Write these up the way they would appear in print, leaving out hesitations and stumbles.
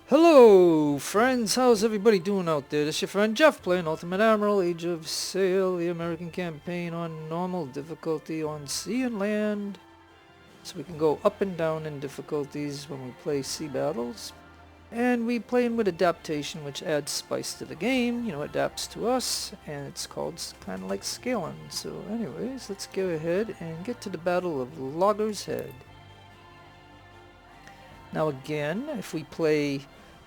Hello, friends. How's everybody doing out there? This is your friend Jeff playing Ultimate Admiral, Age of Sail, the American campaign on normal difficulty on sea and land. So we can go up and down in difficulties when we play sea battles. And we playing with adaptation, which adds spice to the game, adapts to us, and it's called kind of like scaling. So anyways, let's go ahead and get to the Battle of Loggerheads. Now again, if we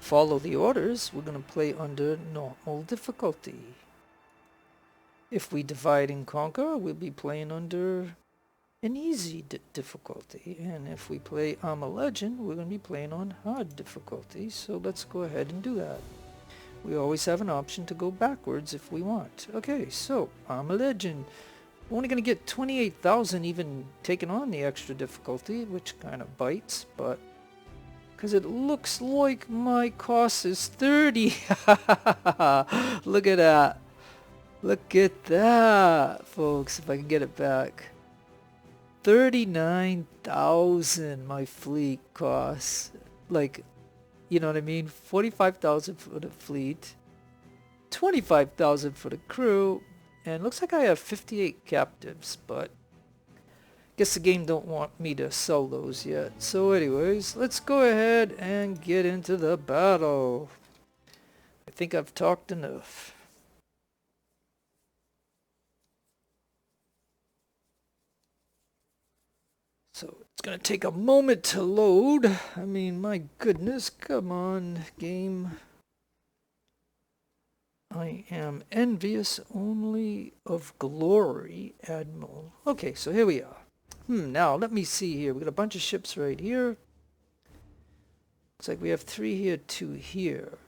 follow the orders, we're going to play under normal difficulty. If we divide and conquer, we'll be playing under an easy difficulty. And if we play I'm a Legend, we're going to be playing on hard difficulty. So let's go ahead and do that. We always have an option to go backwards if we want. Okay, so I'm a Legend. We're only going to get 28,000 even taking on the extra difficulty, which kind of bites, but because it looks like my cost is 30. Look at that. Look at that, folks, if I can get it back. 39,000 my fleet costs. Like, you know what I mean? 45,000 for the fleet. 25,000 for the crew. And looks like I have 58 captives, but guess the game don't want me to sell those yet. So anyways, let's go ahead and get into the battle. I think I've talked enough. So it's gonna take a moment to load. I mean, my goodness, come on, game. I am envious only of glory, Admiral. Okay, so here we are. Now let me see here. We got a bunch of ships right here. Looks like we have 3 here, 2 here.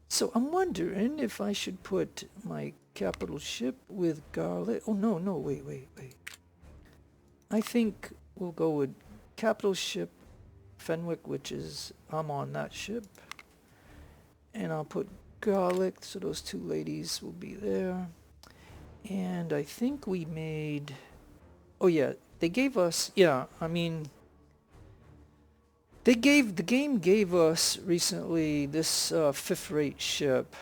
So I'm wondering if I should put my capital ship with Garlic. Oh, no, wait. I think we'll go with capital ship Fenwick, which is, I'm on that ship. And I'll put Garlic, so those 2 ladies will be there. And I think we made... Oh yeah, they gave us, the game gave us recently this 5th-rate ship,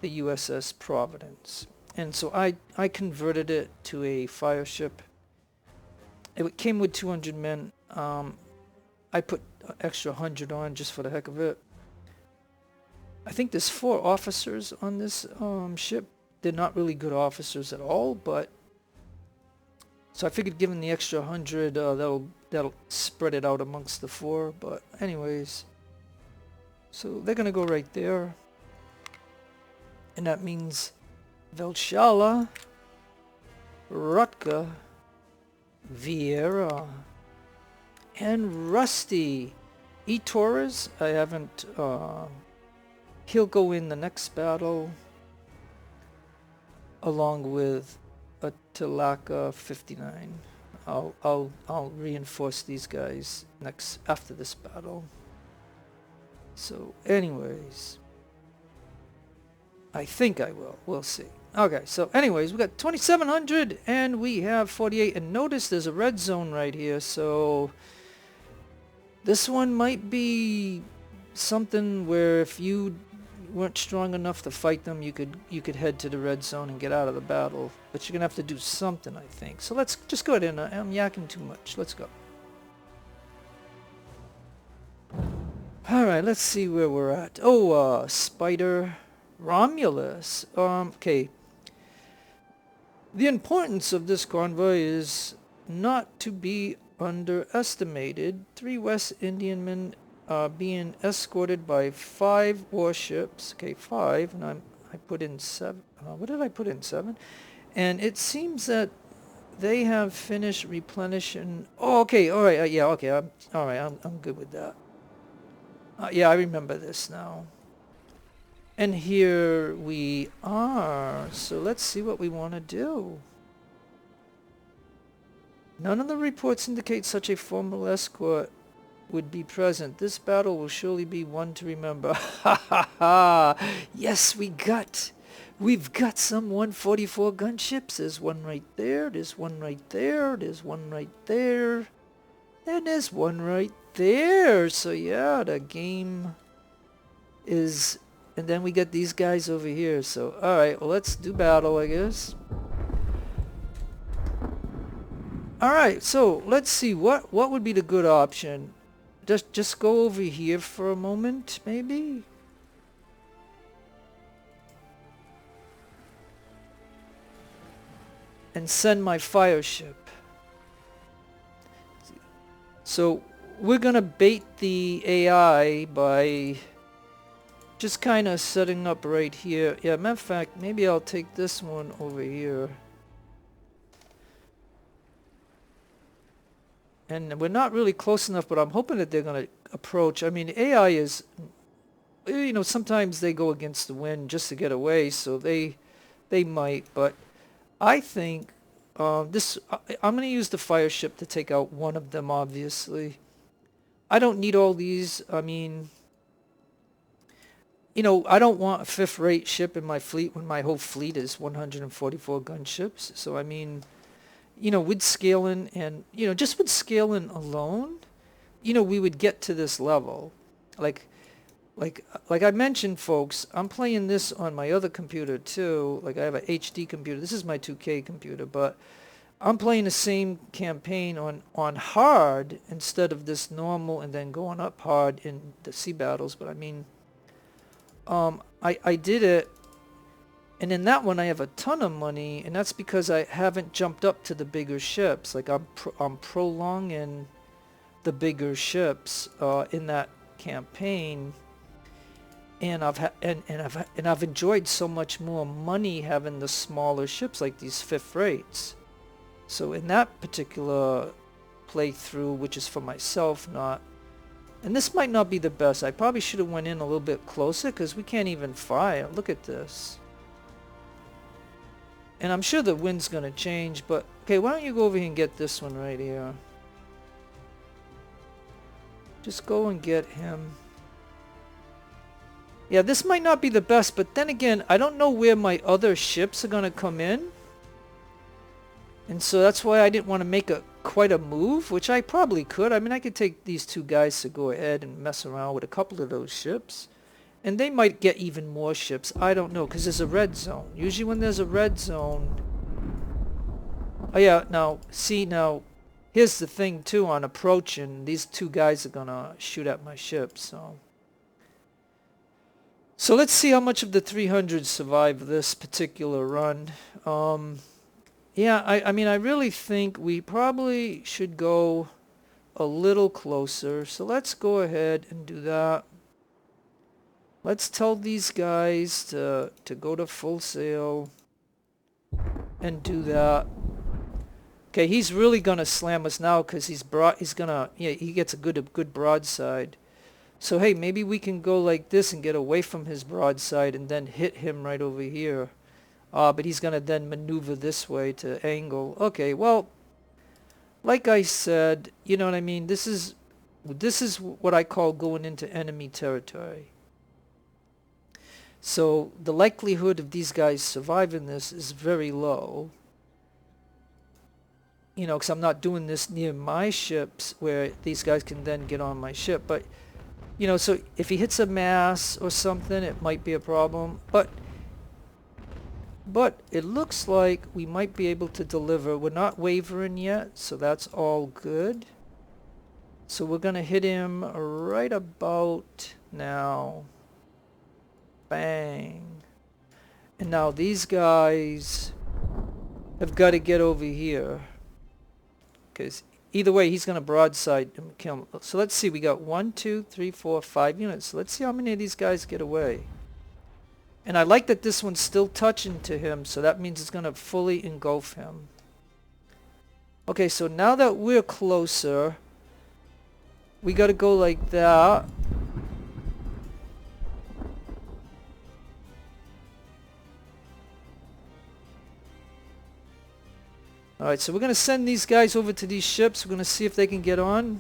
the USS Providence. And so I converted it to a fire ship. It came with 200 men. I put an extra 100 on just for the heck of it. I think there's 4 officers on this ship. They're not really good officers at all, but so I figured given the extra 100, that'll spread it out amongst the 4. But anyways, so they're gonna go right there, and that means Valhalla, Rutka, Vieira, and Rusty. E-Torres, I haven't. He'll go in the next battle, along with a Tilaka 59. I'll reinforce these guys after this battle. So anyways, I think I will. We'll see. Okay, so anyways, we got 2,700 and we have 48. And notice there's a red zone right here, so this one might be something where if you weren't strong enough to fight them, you could head to the red zone and get out of the battle, but you're gonna have to do something, I think. So let's just go ahead and I'm yakking too much. Let's go. All right, let's see where we're at. Oh, Spider Romulus. Okay. The importance of this convoy is not to be underestimated. 3 West Indiamen being escorted by 5 warships. Okay, 5, and I put in 7. What did I put in? 7? And it seems that they have finished replenishing. Oh, okay, all right, yeah, okay, all right, I'm good with that. Yeah, I remember this now. And here we are. So let's see what we want to do. None of the reports indicate such a formal escort would be present. This battle will surely be one to remember. Ha ha ha! Yes, we've got some 144 gunships. There's one right there. There's one right there. There's one right there. And there's one right there. So yeah, the game is, and then we get these guys over here. So, alright, well, let's do battle, I guess. Alright, so let's see, what would be the good option? Just go over here for a moment, maybe? And send my fire ship. So we're gonna bait the AI by just kind of setting up right here. Yeah, matter of fact, maybe I'll take this one over here. And we're not really close enough, but I'm hoping that they're gonna approach. I mean, AI is, you know, sometimes they go against the wind just to get away, so they might, but I think I'm going to use the fire ship to take out one of them, obviously. I don't need all these. I mean, you know, I don't want a fifth-rate ship in my fleet when my whole fleet is 144 gunships. So, I mean, you know, with scaling and, you know, just with scaling alone, you know, we would get to this level. Like I mentioned, folks, I'm playing this on my other computer too. Like I have a HD computer. This is my 2K computer, but I'm playing the same campaign on hard instead of this normal and then going up hard in the sea battles. But I mean, I did it, and in that one I have a ton of money, and that's because I haven't jumped up to the bigger ships. Like I'm prolonging the bigger ships in that campaign. And I've enjoyed so much more money having the smaller ships like these fifth rates. So in that particular playthrough, which is for myself, and this might not be the best. I probably should have went in a little bit closer because we can't even fire. Look at this. And I'm sure the wind's gonna change, but okay, why don't you go over here and get this one right here? Just go and get him. Yeah, this might not be the best, but then again, I don't know where my other ships are going to come in. And so that's why I didn't want to make quite a move, which I probably could. I mean, I could take these two guys to go ahead and mess around with a couple of those ships. And they might get even more ships. I don't know, because there's a red zone. Usually when there's a red zone... Oh yeah, now, see, now, here's the thing too, on approaching, these two guys are going to shoot at my ship, so... So let's see how much of the 300 survive this particular run. Yeah, I mean, I really think we probably should go a little closer. So let's go ahead and do that. Let's tell these guys to go to full sail and do that. Okay, he's really gonna slam us now because he gets a good broadside. So hey, maybe we can go like this and get away from his broadside and then hit him right over here. But he's going to then maneuver this way to angle. Okay, well, like I said, you know what I mean? This is what I call going into enemy territory. So the likelihood of these guys surviving this is very low. You know, because I'm not doing this near my ships where these guys can then get on my ship. But you know, so if he hits a mass or something, it might be a problem. But it looks like we might be able to deliver. We're not wavering yet, so that's all good. So we're going to hit him right about now. Bang. And now these guys have got to get over here. Because either way, he's going to broadside and kill him. So let's see. We got 1, 2, 3, 4, 5 units. Let's see how many of these guys get away. And I like that this one's still touching to him, so that means it's going to fully engulf him. Okay, so now that we're closer, we got to go like that. Alright, so we're going to send these guys over to these ships. We're going to see if they can get on.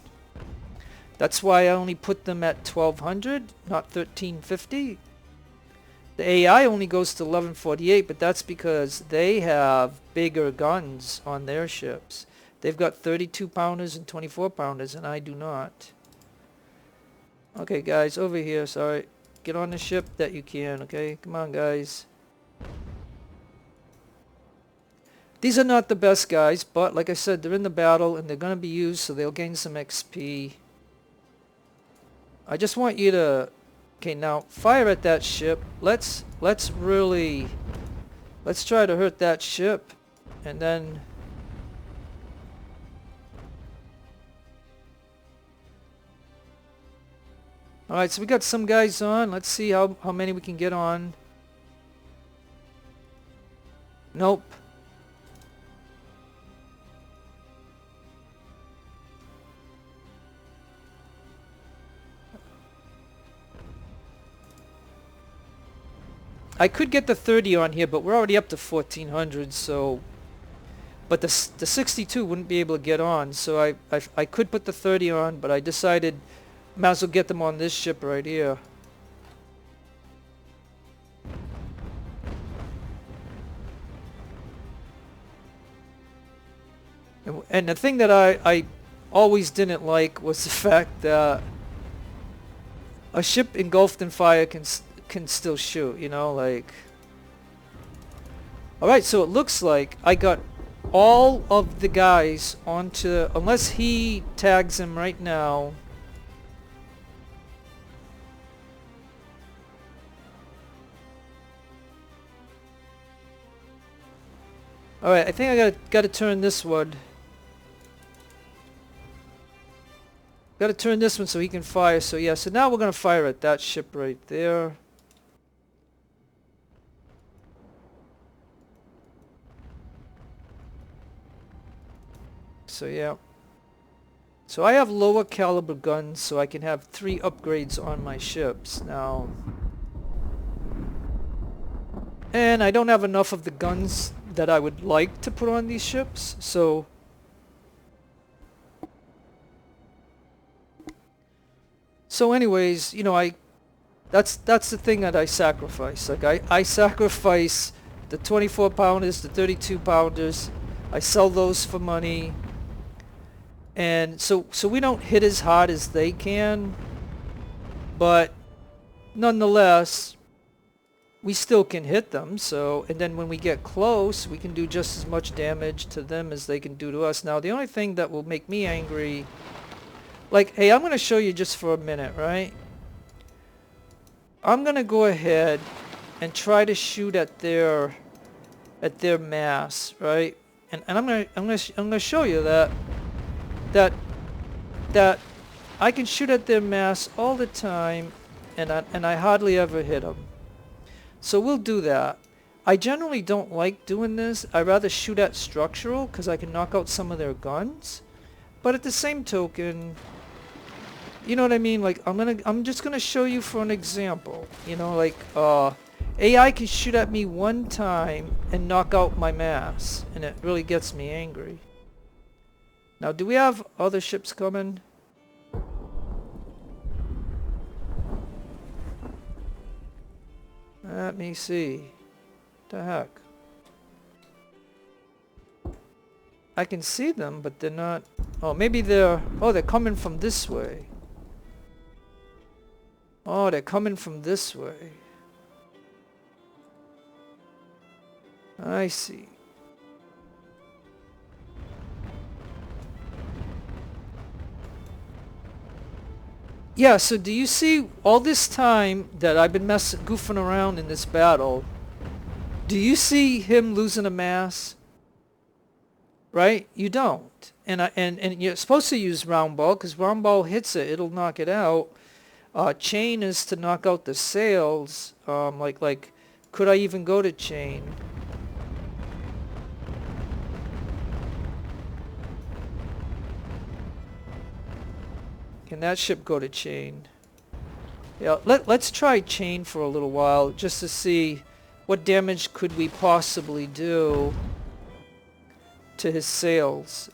That's why I only put them at 1200, not 1350. The AI only goes to 1148, but that's because they have bigger guns on their ships. They've got 32 pounders and 24 pounders, and I do not. Okay, guys, over here, sorry. Get on the ship that you can, okay? Come on, guys. These are not the best guys, but like I said, they're in the battle and they're going to be used, so they'll gain some XP. I just want you to... Okay, now, fire at that ship. Let's try to hurt that ship, and then... Alright, so we got some guys on. Let's see how many we can get on. Nope. I could get the 30 on here, but we're already up to 1400, so... But the 62 wouldn't be able to get on, so I could put the 30 on, but I decided might as well get them on this ship right here. And the thing that I always didn't like was the fact that a ship engulfed in fire can still shoot, you know, like... Alright, so it looks like I got all of the guys onto... Unless he tags him right now... Alright, I think I gotta turn this one. Gotta turn this one so he can fire. So yeah, so now we're gonna fire at that ship right there. So yeah. So I have lower caliber guns, so I can have 3 upgrades on my ships now. And I don't have enough of the guns that I would like to put on these ships, so... So anyways, you know, that's the thing that I sacrifice. Like, I sacrifice the 24 pounders, the 32 pounders. I sell those for money. And so we don't hit as hard as they can. But nonetheless, we still can hit them. So, and then when we get close, we can do just as much damage to them as they can do to us. Now, the only thing that will make me angry... Like, hey, I'm going to show you just for a minute, right? I'm going to go ahead and try to shoot at their mass, right? And I'm going to show you that I can shoot at their mass all the time, and I hardly ever hit them. So we'll do that. I generally don't like doing this. I rather shoot at structural because I can knock out some of their guns. But at the same token, you know what I mean? Like, I'm just gonna show you for an example. You know, like, AI can shoot at me one time and knock out my mass, and it really gets me angry. Now, do we have other ships coming? Let me see. What the heck? I can see them, but they're not... Oh, maybe they're... Oh, they're coming from this way. Oh, they're coming from this way. I see. Yeah, so do you see all this time that I've been goofing around in this battle? Do you see him losing a mass? Right? You don't. And you're supposed to use round ball, because round ball hits it, it'll knock it out. Chain is to knock out the sails. Like, could I even go to chain? Can that ship go to chain? Yeah, let's try chain for a little while, just to see what damage could we possibly do to his sails.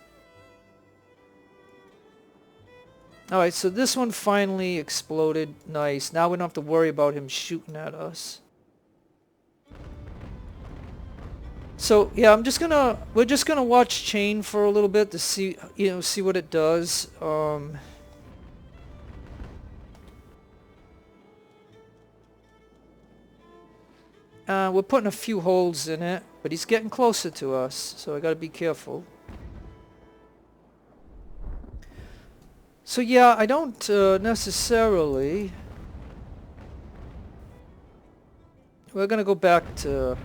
Alright, so this one finally exploded. Nice. Now we don't have to worry about him shooting at us. So, yeah, we're just gonna watch chain for a little bit to see, see what it does. We're putting a few holes in it, but he's getting closer to us, so I gotta be careful. So yeah, I don't necessarily... We're gonna go back to...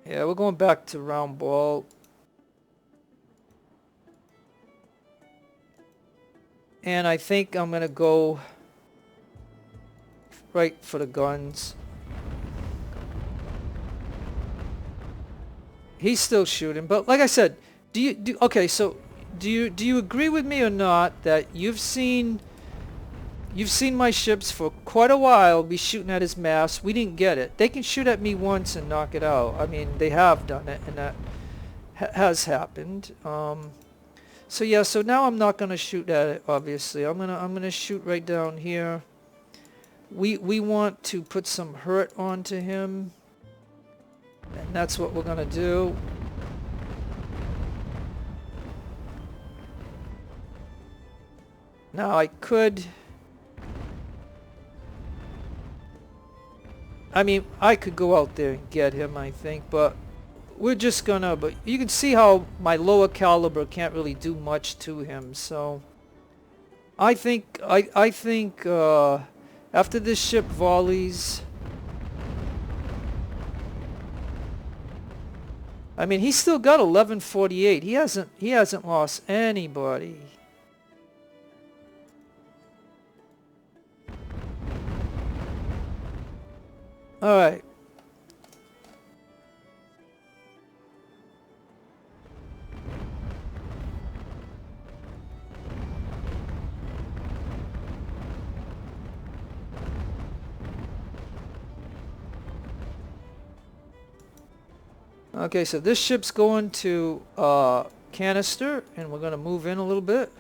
Yeah, we're going back to round ball. And I think I'm gonna go right for the guns. He's still shooting, but like I said, okay, so do you agree with me or not that you've seen my ships for quite a while be shooting at his mast? We didn't get it. They can shoot at me once and knock it out. I mean, they have done it, and that has happened. So yeah, so now I'm not gonna shoot at it. Obviously, I'm gonna shoot right down here. We want to put some hurt onto him, and that's what we're gonna do. Now I could... I mean, I could go out there and get him, I think, but we're just gonna... But you can see how my lower caliber can't really do much to him, so... I think after this ship volleys... I mean, he's still got 1148. He hasn't lost anybody. All right. Okay, so this ship's going to canister, and we're going to move in a little bit.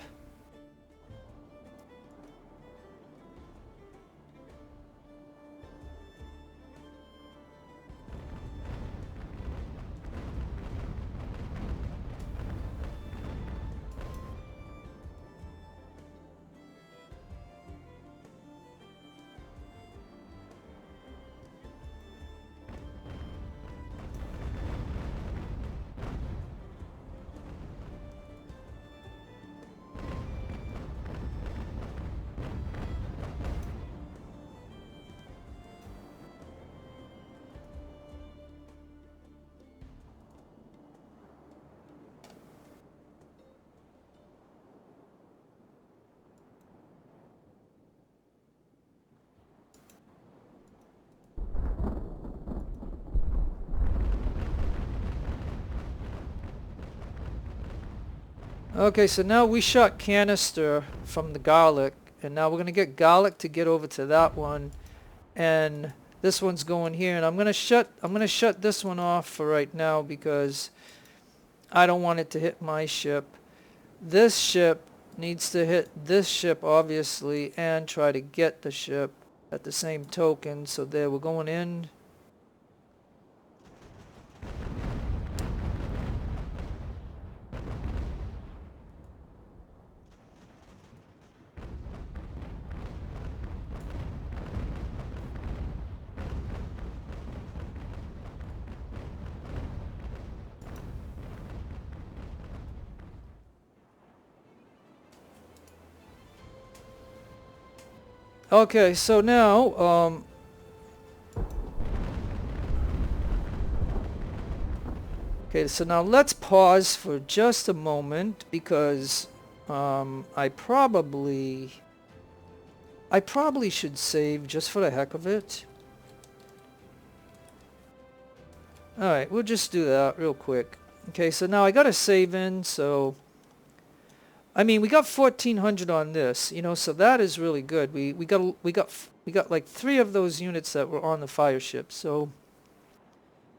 Okay, so now we shot canister from the garlic, and now we're gonna get garlic to get over to that one, and this one's going here, and I'm gonna shut this one off for right now because I don't want it to hit my ship. This ship needs to hit this ship obviously and try to get the ship at the same token. So there, we're going in. Okay, so now, okay, so now let's pause for just a moment because I probably should save just for the heck of it. Alright, we'll just do that real quick. Okay, so now I got a save in, so... I mean, we got 1400 on this, you know, so that is really good. We got like 3 of those units that were on the fire ship. So,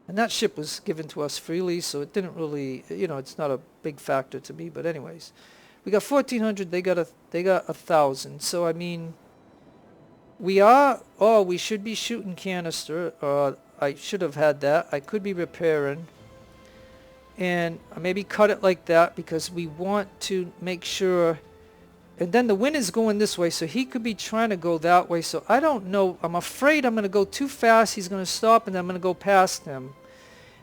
and that ship was given to us freely, so it didn't really, you know, it's not a big factor to me. But anyways, we got 1400. They got 1000. So I mean, we should be shooting canister. I should have had that. I could be repairing. And maybe cut it like that because we want to make sure And then the wind is going this way, so he could be trying to go that way. So I don't know. I'm afraid I'm going to go too fast. He's going to stop, and then I'm going to go past him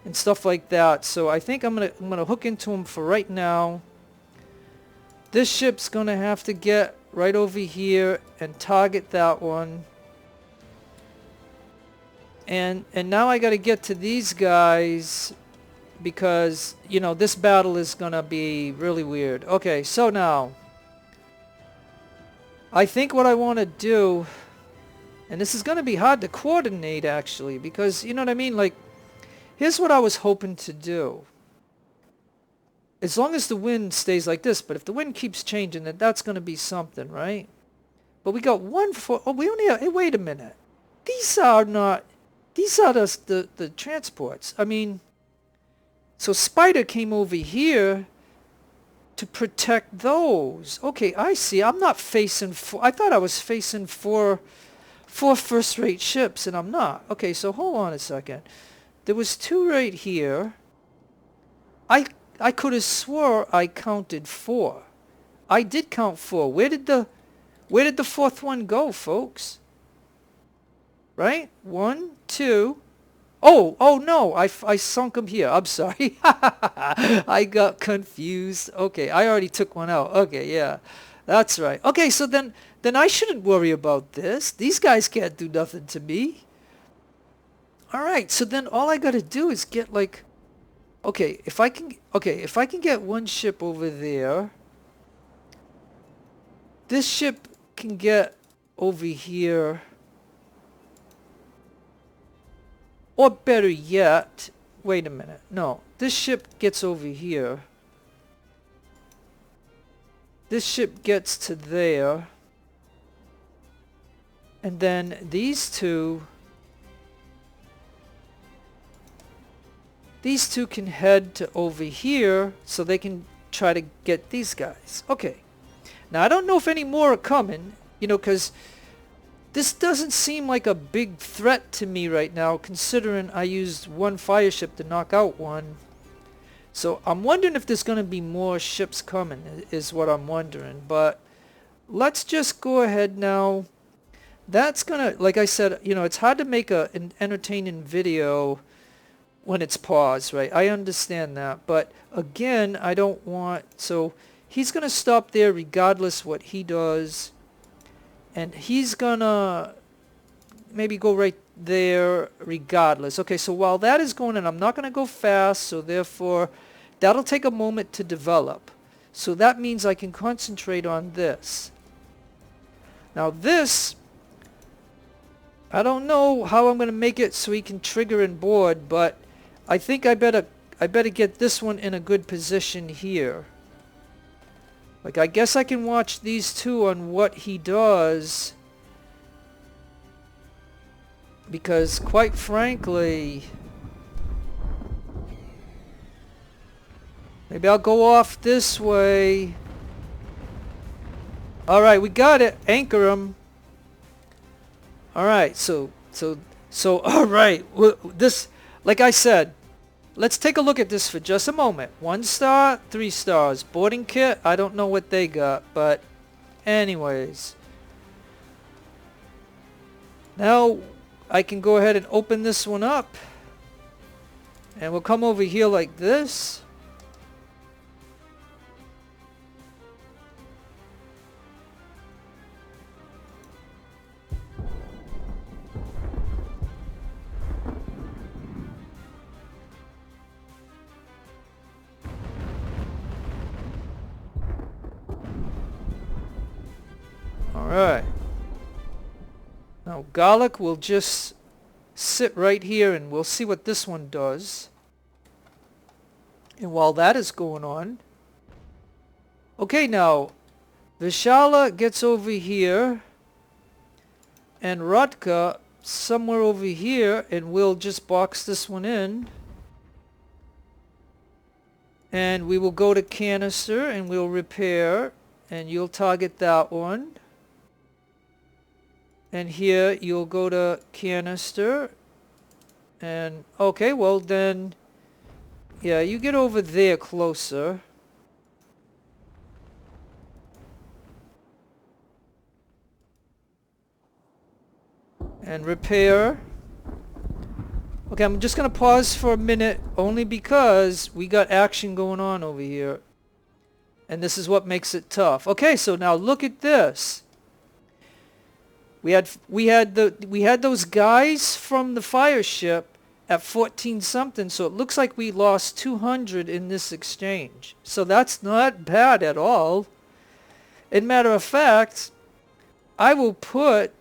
and stuff like that. So I think I'm going to hook into him for right now. This ship's going to have to get right over here and target that one. And now I got to get to these guys because, you know, this battle is going to be really weird. Okay, so now I think what I want to do, and this is going to be hard to coordinate actually, because, you know what I mean, like, here's what I was hoping to do. As long as the wind stays like this, but if the wind keeps changing, then that's going to be something, right? But we got one for, oh, we only have, hey, wait a minute. These are the transports. I mean, so Spider came over here to protect those. Okay, I see. I'm not facing four. I thought I was facing four first-rate ships, and I'm not. Okay, so hold on a second. There was two right here. I could have swore I counted 4. I did count 4. Where did the fourth one go, folks? Right? 1, 2. Oh no, I sunk him here. I'm sorry. I got confused. Okay, I already took one out. Okay, yeah. That's right. Okay, so then I shouldn't worry about this. These guys can't do nothing to me. All right, so then all I got to do is get like, okay, if I can get one ship over there, this ship can get over here. Or better yet, wait a minute. No, this ship gets over here. This ship gets to there. And then these two can head to over here so they can try to get these guys. Okay. Now, I don't know if any more are coming, you know, because this doesn't seem like a big threat to me right now, considering I used one fire ship to knock out one. So I'm wondering if there's going to be more ships coming, is what I'm wondering. But let's just go ahead now. That's going to, like I said, you know, it's hard to make an entertaining video when it's paused, right? I understand that. But again, I don't want, so he's going to stop there regardless what he does. And he's gonna maybe go right there regardless. Okay, so while that is going on, I'm not gonna go fast, so therefore that'll take a moment to develop. So that means I can concentrate on this. Now this, I don't know how I'm gonna make it so he can trigger and board, but I think I better get this one in a good position here. Like, I guess I can watch these two on what he does. Because, quite frankly, maybe I'll go off this way. Alright, we got it. Anchor him. Alright, so, alright. This, like I said, let's take a look at this for just a moment. 1 star, 3 stars. Boarding kit, I don't know what they got, but anyways. Now I can go ahead and open this one up. And we'll come over here like this. Alright. Now Garlic will just sit right here and we'll see what this one does. And while that is going on... Okay, now Vishala gets over here and Rutka somewhere over here, and we'll just box this one in. And we will go to canister and we'll repair, and you'll target that one. And here you'll go to canister. And okay, well then, yeah, you get over there closer. and repair. Okay, I'm just going to pause for a minute only because we got action going on over here. And this is what makes it tough. Okay, so now look at this. We had those guys from the fire ship at 14 something, so it looks like we lost 200 in this exchange. So that's not bad at all. And matter of fact, I will put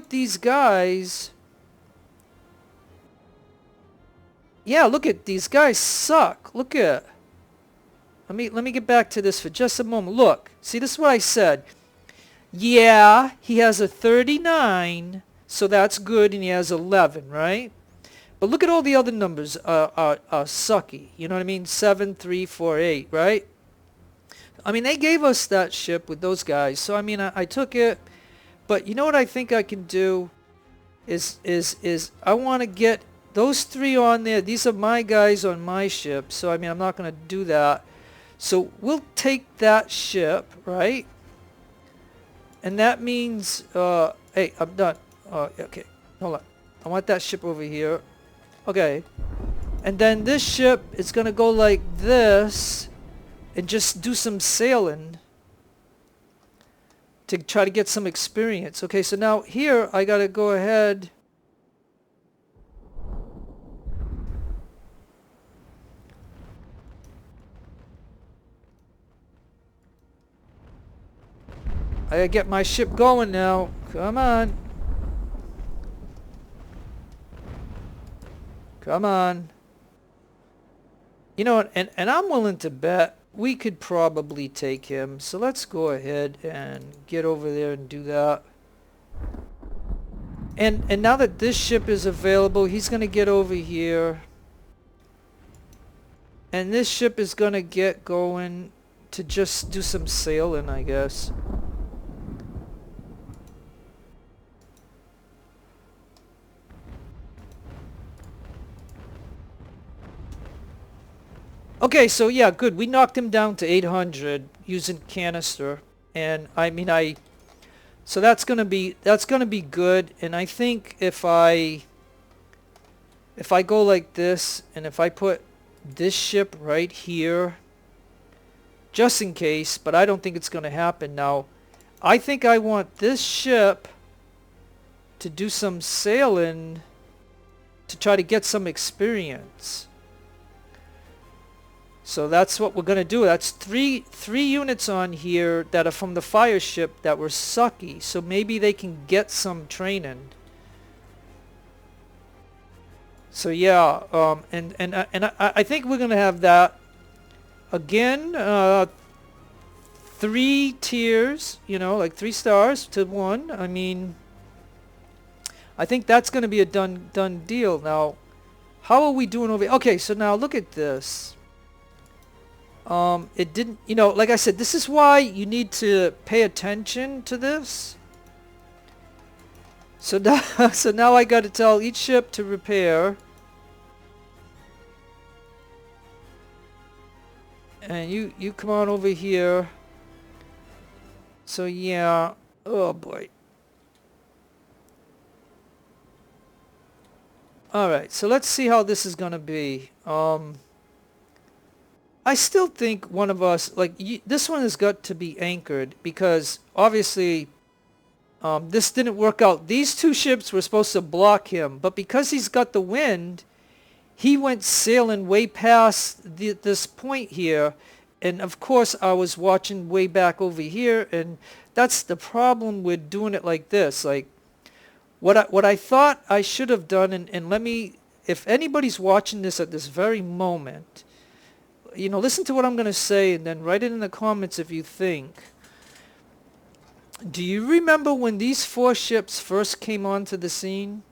these guys. Yeah, look at these guys suck. Look at. Let me get back to this for just a moment. Look, see, this is what I said. Yeah, he has a 39, so that's good, and he has 11, right? But look at all the other numbers are sucky. You know what I mean? 7, 3, 4, 8, right? I mean, they gave us that ship with those guys, so I mean, I took it. But you know what I think I can do is I want to get those 3 on there. These are my guys on my ship, so I mean, I'm not going to do that. So we'll take that ship, right? And that means, hey, I'm done. Okay, hold on. I want that ship over here. Okay. And then this ship is going to go like this and just do some sailing to try to get some experience. Okay, so now here I got to go ahead. I gotta get my ship going now. Come on. Come on. You know what? And I'm willing to bet we could probably take him. So let's go ahead and get over there and do that. And now that this ship is available, he's gonna get over here. And this ship is gonna get going to just do some sailing, I guess. Okay, so yeah, good. We knocked him down to 800 using canister, and I mean so that's gonna be good. And I think if I go like this, and if I put this ship right here, just in case, but I don't think it's gonna happen now. I think I want this ship to do some sailing to try to get some experience. So that's what we're going to do. That's three units on here that are from the fire ship that were sucky. So maybe they can get some training. So yeah, and I think we're going to have that. Again, 3 tiers, you know, like 3 stars to 1. I mean, I think that's going to be a done deal. Now, how are we doing over here? Okay, so now look at this. It didn't, you know, like I said, this is why you need to pay attention to this. So now I got to tell each ship to repair. And you come on over here. So yeah, oh boy. Alright, so let's see how this is gonna be. I still think one of us, like, this one has got to be anchored because obviously this didn't work out. These 2 ships were supposed to block him, but because he's got the wind, he went sailing way past this point here. And of course I was watching way back over here, and that's the problem with doing it like this. Like, what I thought I should have done, and let me, if anybody's watching this at this very moment, you know, listen to what I'm going to say and then write it in the comments if you think. Do you remember when these 4 ships first came onto the scene?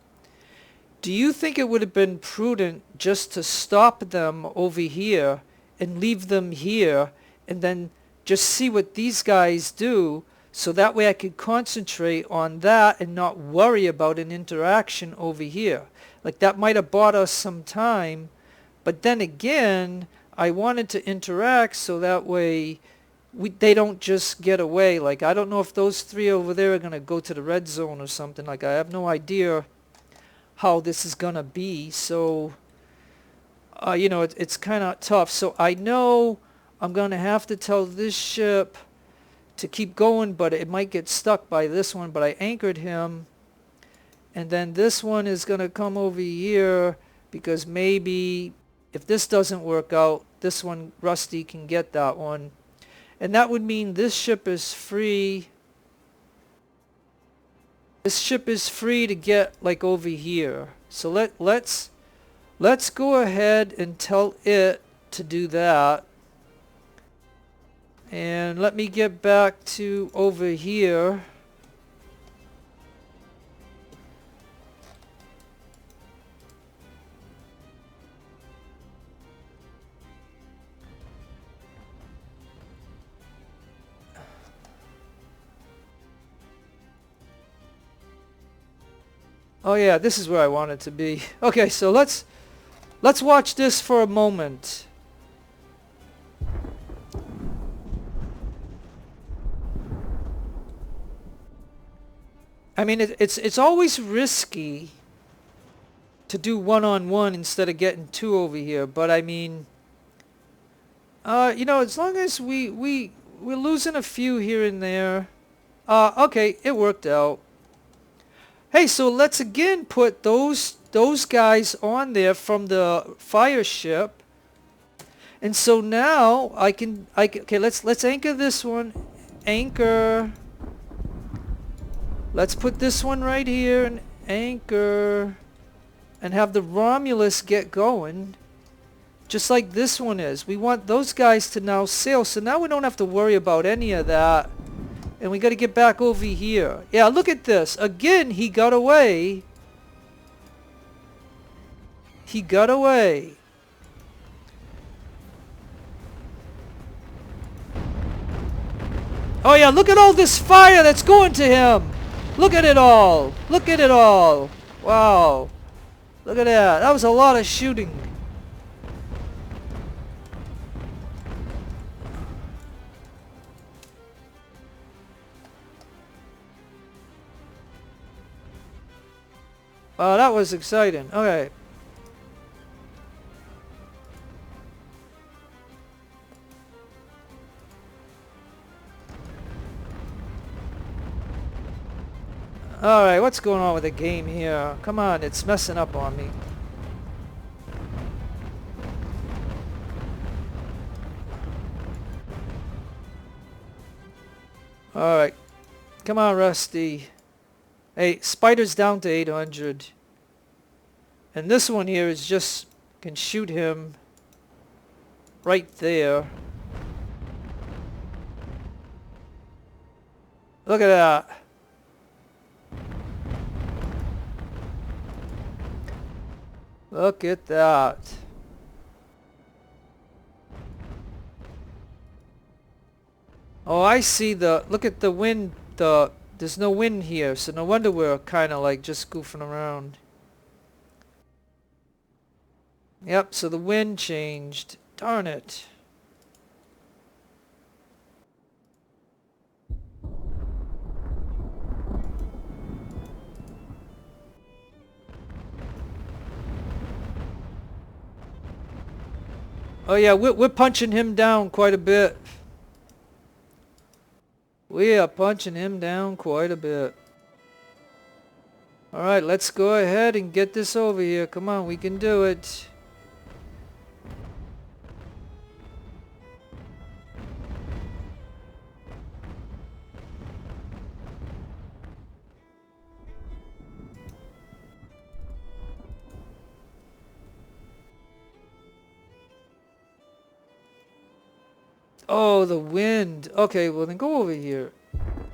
Do you think it would have been prudent just to stop them over here and leave them here and then just see what these guys do, so that way I could concentrate on that and not worry about an interaction over here? Like, that might have bought us some time, but then again, I wanted to interact so that way, they don't just get away. Like, I don't know if those three over there are going to go to the red zone or something. Like, I have no idea how this is going to be. So, you know, it's kind of tough. So I know I'm going to have to tell this ship to keep going, but it might get stuck by this one. But I anchored him. And then this one is going to come over here because maybe if this doesn't work out, this one, Rusty, can get that one. And that would mean this ship is free. This ship is free to get like over here. So let's go ahead and tell it to do that. And let me get back to over here. Oh yeah, this is where I want it to be. Okay, so let's watch this for a moment. I mean, it's always risky to do one-on-one instead of getting two over here, but I mean, you know, as long as we're losing a few here and there. Okay, it worked out. Hey, so let's again put those guys on there from the fire ship. And so now okay, let's anchor this one. Anchor. Let's put this one right here and anchor and have the Romulus get going. Just like this one is. We want those guys to now sail. So now we don't have to worry about any of that. And we got to get back over here. Yeah, look at this. Again, he got away. He got away. Oh yeah, look at all this fire that's going to him. Look at it all. Look at it all. Wow. Look at that. That was a lot of shooting. Oh, that was exciting. Okay. Alright, what's going on with the game here? Come on, it's messing up on me. Alright. Come on, Rusty. Hey, Spider's down to 800. And this one here is just... can shoot him right there. Look at that. Look at that. Oh, I see the... look at the wind. There's no wind here, so no wonder we're kind of like just goofing around. Yep, so the wind changed. Darn it. Oh yeah, we're punching him down quite a bit. We are punching him down quite a bit. Alright, let's go ahead and get this over here. Come on, we can do it. Oh, the wind. Okay, well then go over here.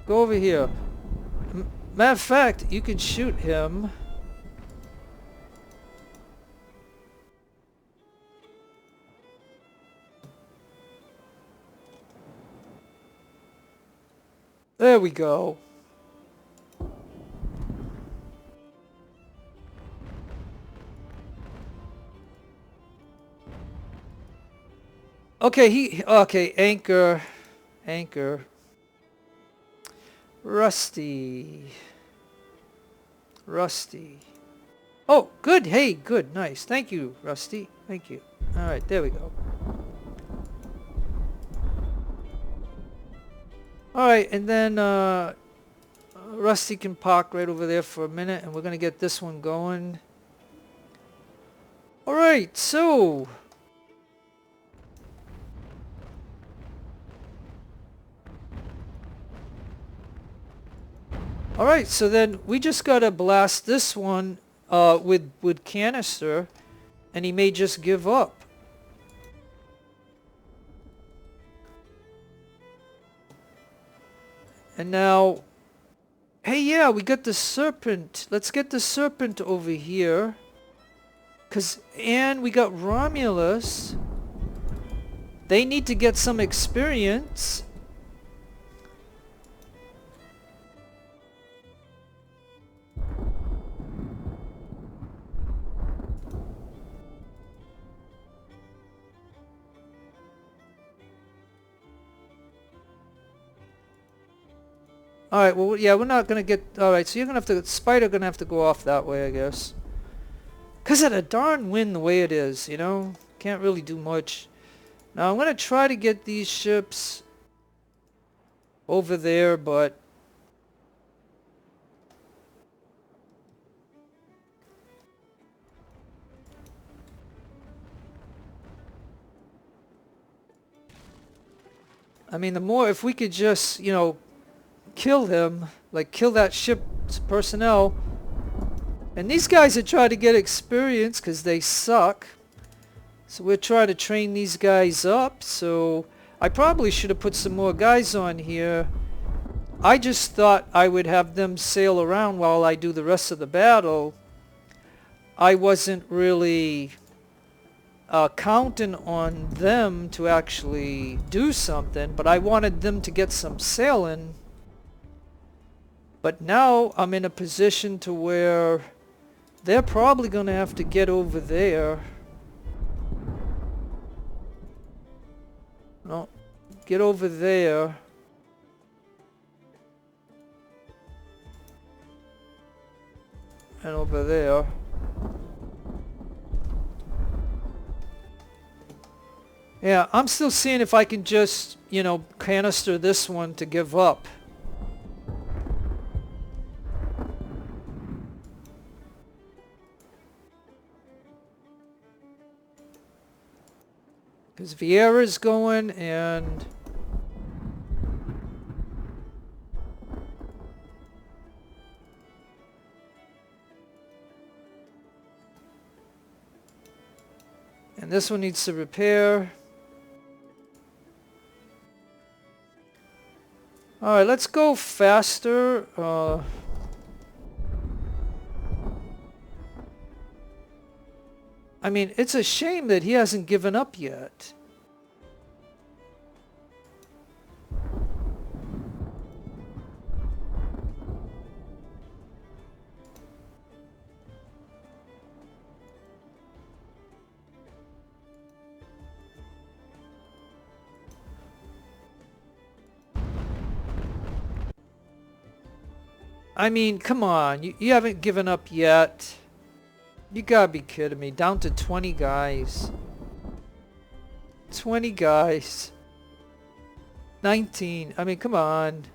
Go over here. Matter of fact, you can shoot him. There we go. Okay, okay, anchor. Anchor. Rusty. Rusty. Oh, good. Hey, good. Nice. Thank you, Rusty. Thank you. All right, there we go. All right, and then Rusty can park right over there for a minute, and we're going to get this one going. All right, so... All right, so then we just got to blast this one with canister, and he may just give up. And now, hey, yeah, we got the serpent. Let's get the serpent over here. And we got Romulus. They need to get some experience. Alright, well, yeah, we're not going to get... Alright, so you're going to have to... Spider going to have to go off that way, I guess. Because of the darn wind the way it is, you know? Can't really do much. Now, I'm going to try to get these ships over there, but... I mean, the more... If we could just, you know... kill him, like kill that ship's personnel, and these guys are trying to get experience because they suck, so we're trying to train these guys up. So I probably should have put some more guys on here. I just thought I would have them sail around while I do the rest of the battle. I wasn't really counting on them to actually do something, but I wanted them to get some sailing. But now I'm in a position to where they're probably going to have to get over there. No, get over there. And over there. Yeah, I'm still seeing if I can just, you know, canister this one to give up. Because Vieira's going, and... and this one needs to repair. Alright, let's go faster. I mean, it's a shame that he hasn't given up yet. I mean, come on, you haven't given up yet. You gotta be kidding me. Down to 20 guys. 20 guys. 19. I mean, come on.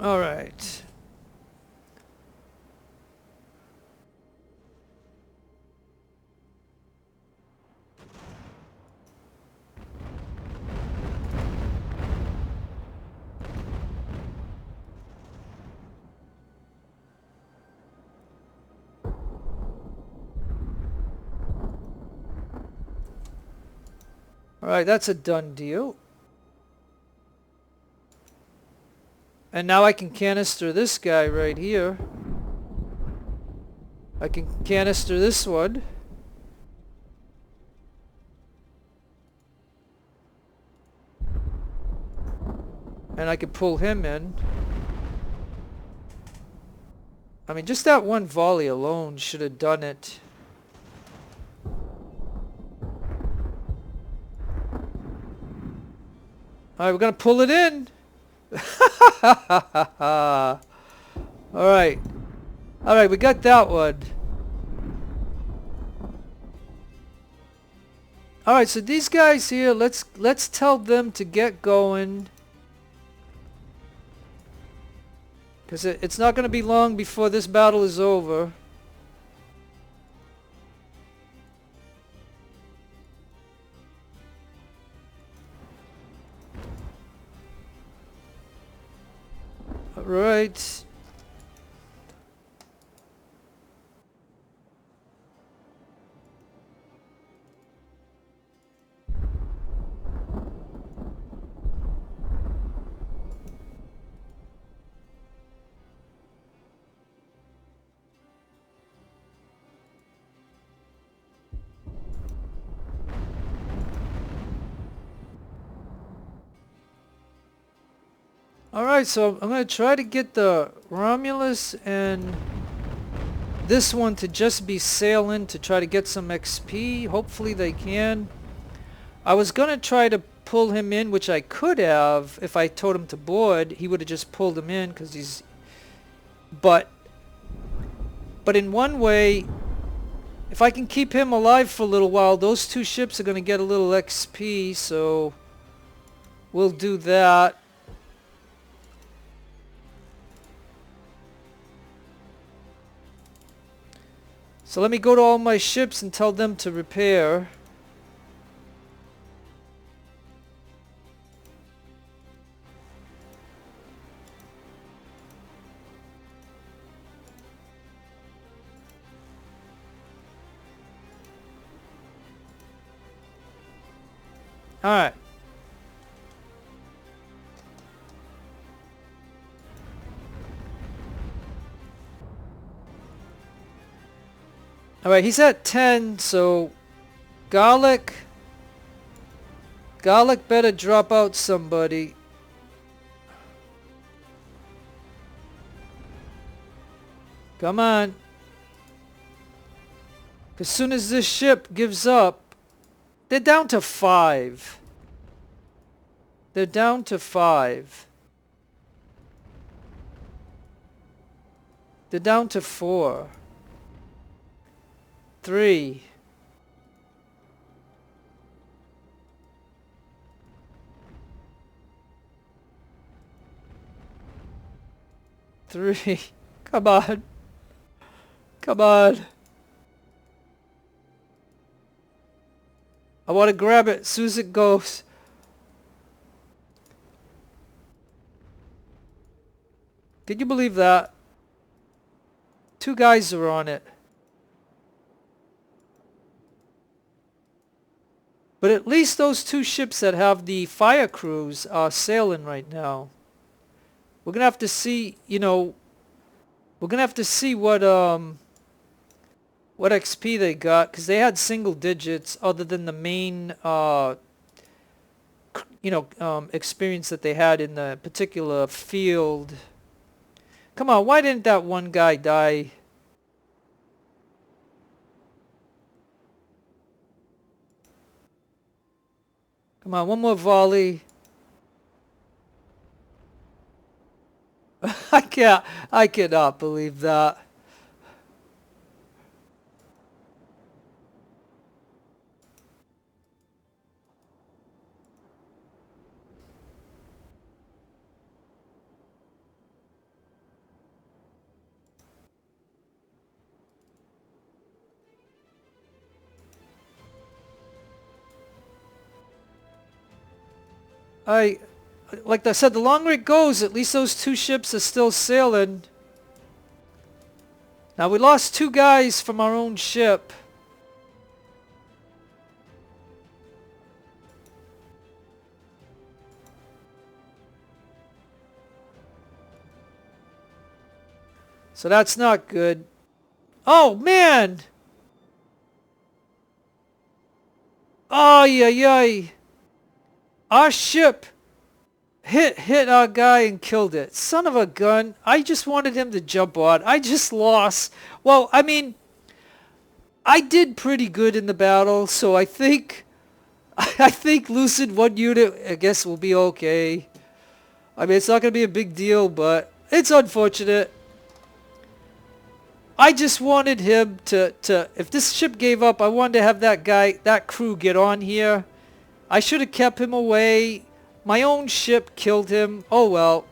All right. Alright, that's a done deal. And now I can canister this guy right here. I can canister this one. And I can pull him in. I mean, just that one volley alone should have done it. Alright, we're gonna pull it in. Alright. Alright, we got that one. Alright, so these guys here, let's tell them to get going. Because it's not going to be long before this battle is over. Alright. Alright, so I'm going to try to get the Romulus and this one to just be sailing to try to get some XP. Hopefully they can. I was going to try to pull him in, which I could have if I told him to board. He would have just pulled him in because he's... But in one way, if I can keep him alive for a little while, those two ships are going to get a little XP, so we'll do that. So let me go to all my ships and tell them to repair. Alright. Alright, he's at 10, so Garlic better drop out somebody. Come on. As soon as this ship gives up, they're down to 5. They're down to 5. They're down to 4. 3. Come on. Come on. I want to grab it as soon as it goes. Can you believe that? 2 guys are on it. But at least those 2 ships that have the fire crews are sailing right now. We're going to have to see, you know, we're going to have to see what XP they got, because they had single digits other than the main, experience that they had in the particular field. Come on, why didn't that one guy die? Come on, one more volley. I cannot believe that. Like I said, the longer it goes, at least those 2 ships are still sailing. Now we lost 2 guys from our own ship. So that's not good. Oh, man! Oh, yeah. Our ship hit our guy and killed it. Son of a gun. I just wanted him to jump on. I just lost. Well, I mean, I did pretty good in the battle, so I think losing one unit, I guess, will be okay. I mean, it's not going to be a big deal, but it's unfortunate. I just wanted him to, if this ship gave up, I wanted to have that crew get on here. I should have kept him away. My own ship killed him. Oh well.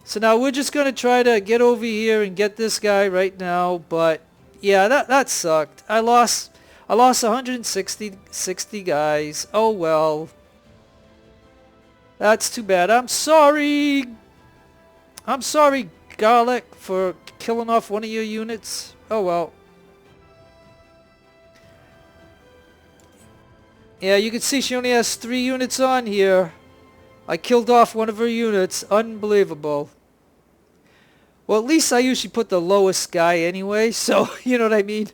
So now we're just going to try to get over here and get this guy right now. But yeah, that sucked. I lost 160 guys. Oh well. That's too bad. I'm sorry. I'm sorry, Garlic, for killing off one of your units. Oh well. Yeah, you can see she only has 3 units on here. I killed off one of her units. Unbelievable. Well, at least I usually put the lowest guy anyway, so you know what I mean?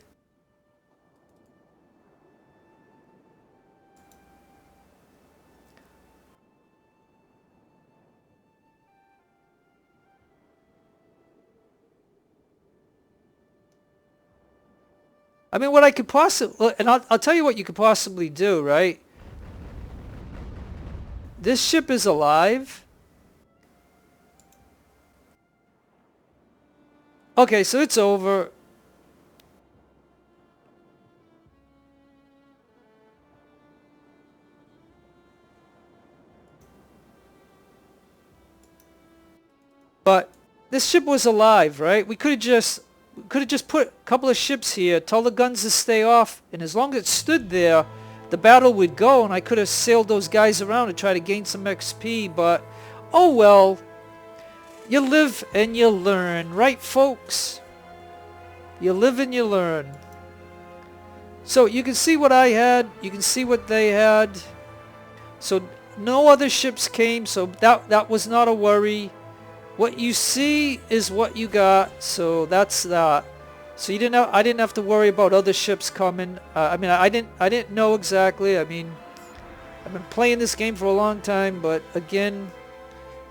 I mean, what I could possibly... And I'll tell you what you could possibly do, right? This ship is alive. Okay, so it's over. But this ship was alive, right? We could have just put a couple of ships here, tell the guns to stay off, and as long as it stood there, the battle would go, and I could have sailed those guys around to try to gain some XP, but oh well. You live and you learn, right folks? You live and you learn. So you can see what I had, you can see what they had. So no other ships came, so that was not a worry. What you see is what you got, so that's that. So I didn't have to worry about other ships coming. I mean, I didn't know exactly. I mean, I've been playing this game for a long time, but again,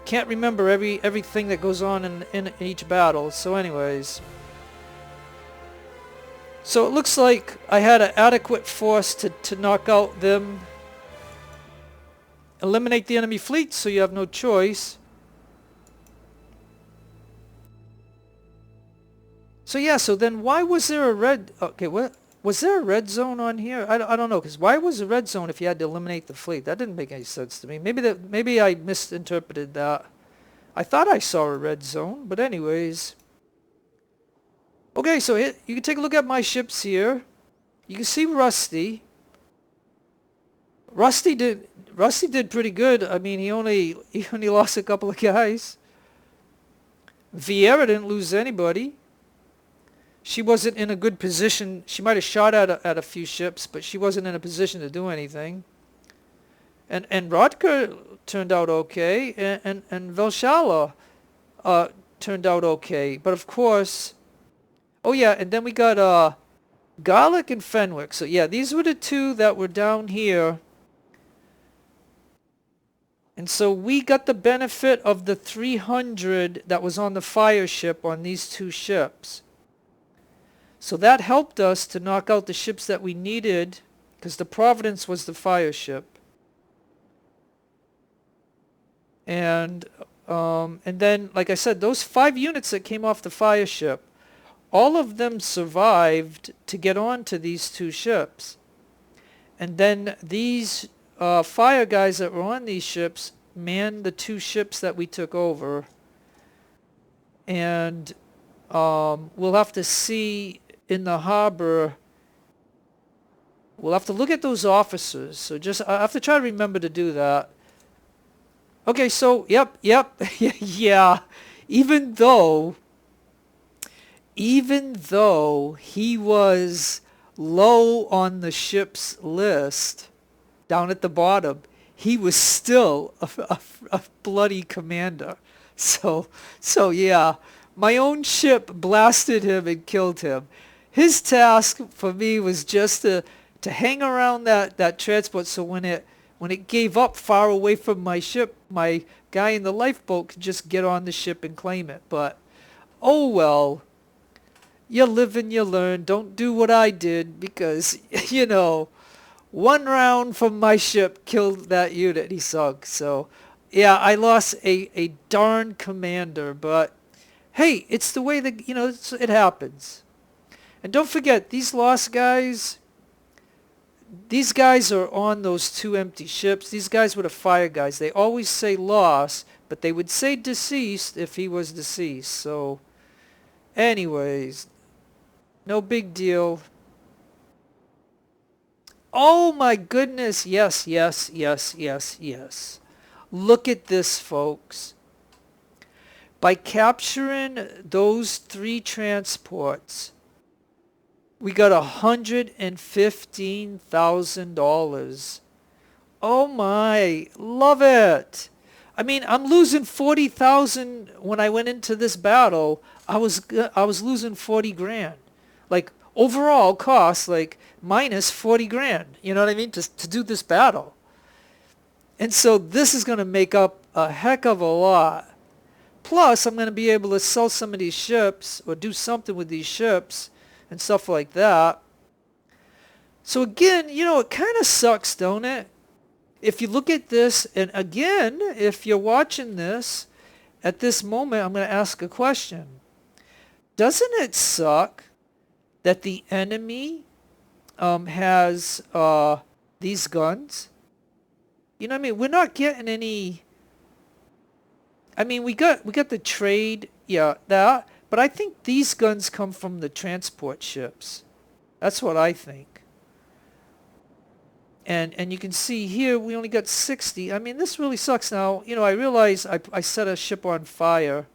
can't remember everything that goes on in each battle. So anyways, so it looks like I had an adequate force to knock out them, eliminate the enemy fleet, so you have no choice. So yeah, so then why was there a red... Okay, what was there a red zone on here? I don't know, because why was a red zone if you had to eliminate the fleet? That didn't make any sense to me. Maybe I misinterpreted that. I thought I saw a red zone, but anyways. Okay, so you can take a look at my ships here. You can see Rusty. Rusty did pretty good. I mean, he only lost a couple of guys. Vieira didn't lose anybody. She wasn't in a good position. She might have shot at a few ships, but she wasn't in a position to do anything. And Rodker turned out okay, and Velshala turned out okay. But of course, oh yeah, and then we got Garlic and Fenwick. So yeah, these were the 2 that were down here. And so we got the benefit of the 300 that was on the fire ship on these 2 ships. So that helped us to knock out the ships that we needed, because the Providence was the fire ship. And then, like I said, those 5 units that came off the fire ship, all of them survived to get onto these 2 ships. And then these fire guys that were on these ships manned the 2 ships that we took over. And we'll have to see in the harbor. We'll have to look at those officers. So I have to try to remember to do that. Okay, so yep, yeah. Even though he was low on the ship's list, down at the bottom, he was still a bloody commander. So yeah. My own ship blasted him and killed him. His task for me was just to hang around that transport, so when it gave up far away from my ship, my guy in the lifeboat could just get on the ship and claim it. But oh well, you live and you learn. Don't do what I did, because you know, one round from my ship killed that unit he sunk. So yeah, I lost a darn commander, but hey, it's the way that, you know, it happens. And don't forget, these lost guys, these guys are on those 2 empty ships. These guys were the fire guys. They always say lost, but they would say deceased if he was deceased. So anyways, no big deal. Oh my goodness, yes, yes, yes, yes, yes. Look at this, folks. By capturing those 3 transports, we got $115,000. Oh my, love it. I mean, I'm losing 40,000 when I went into this battle. I was losing 40 grand. Like overall cost, like minus 40 grand. You know what I mean? To do this battle. And so this is going to make up a heck of a lot. Plus, I'm going to be able to sell some of these ships or do something with these ships and stuff like that. So again, you know, it kind of sucks, don't it? If you look at this, and again, if you're watching this, at this moment, I'm going to ask a question. Doesn't it suck that the enemy has these guns? You know what I mean? We're not getting any... I mean, we got the trade, yeah, that, but I think these guns come from the transport ships. That's what I think. And you can see here we only got 60. I mean, this really sucks. Now, you know, I realize I set a ship on fire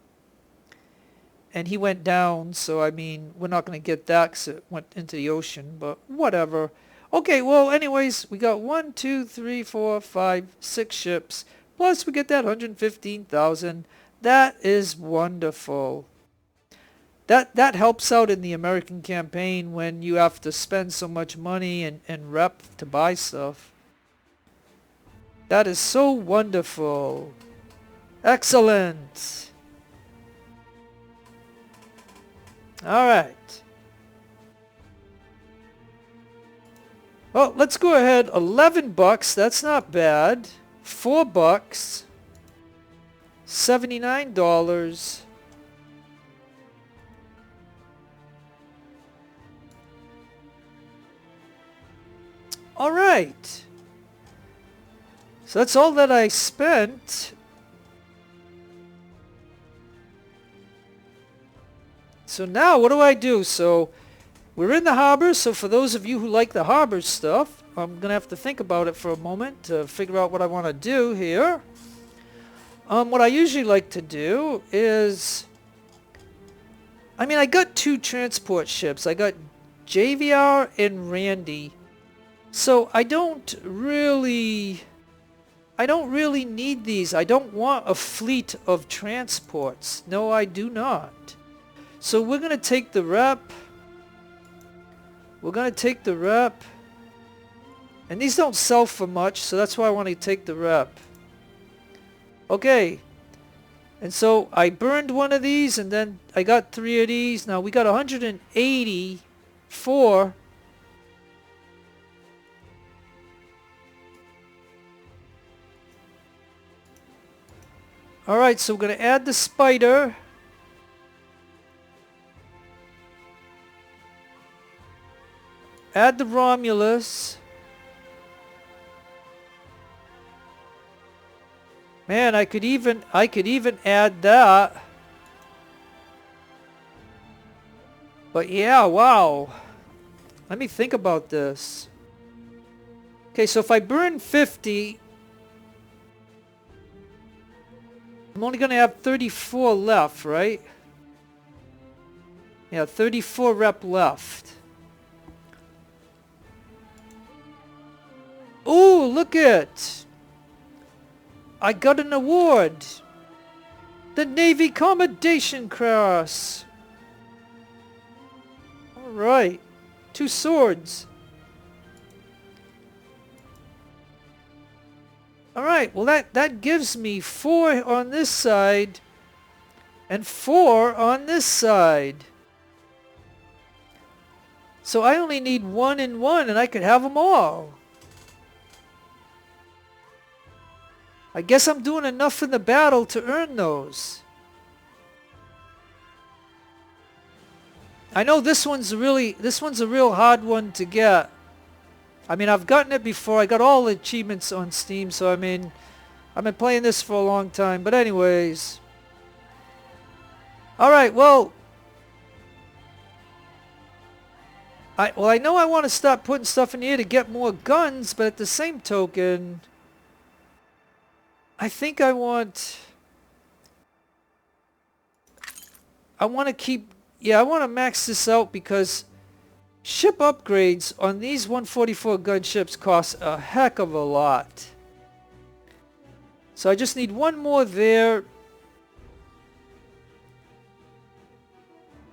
and he went down, so I mean, we're not going to get that because it went into the ocean, but whatever. Okay, well, anyways, we got 1, 2, 3, 4, 5, 6 ships. Plus, we get that 115,000. That is wonderful. That helps out in the American campaign when you have to spend so much money and rep to buy stuff. That is so wonderful. Excellent. All right. Well, let's go ahead. $11. That's not bad. $4. $79. All right. So that's all that I spent. So now what do I do? So we're in the harbor. So for those of you who like the harbor stuff, I'm going to have to think about it for a moment to figure out what I want to do here. What I usually like to do is, I mean, I got 2 transport ships. I got JVR and Randy. So I don't really need these. I don't want a fleet of transports. No, I do not. So we're going to take the rep. We're going to take the rep. And these don't sell for much, so that's why I want to take the rep. Okay. And so I burned one of these, and then I got 3 of these. Now we got 184. All right, so we're going to add the spider. Add the Romulus. Man, I could even add that. But yeah, wow. Let me think about this. Okay, so if I burn 50, I'm only going to have 34 left, right? Yeah, 34 rep left. Ooh, look it! I got an award! The Navy Commendation Cross. Alright. 2 swords. Alright, well that gives me 4 on this side and 4 on this side. So I only need 1 and 1 and I could have them all. I guess I'm doing enough in the battle to earn those. I know this one's a real hard one to get. I mean, I've gotten it before. I got all the achievements on Steam, so I mean, I've been playing this for a long time. But anyways. Alright, well. I know I want to stop putting stuff in here to get more guns, but at the same token, I think I want to keep, I want to max this out because ship upgrades on these 144 gun ships cost a heck of a lot. So I just need 1 more there.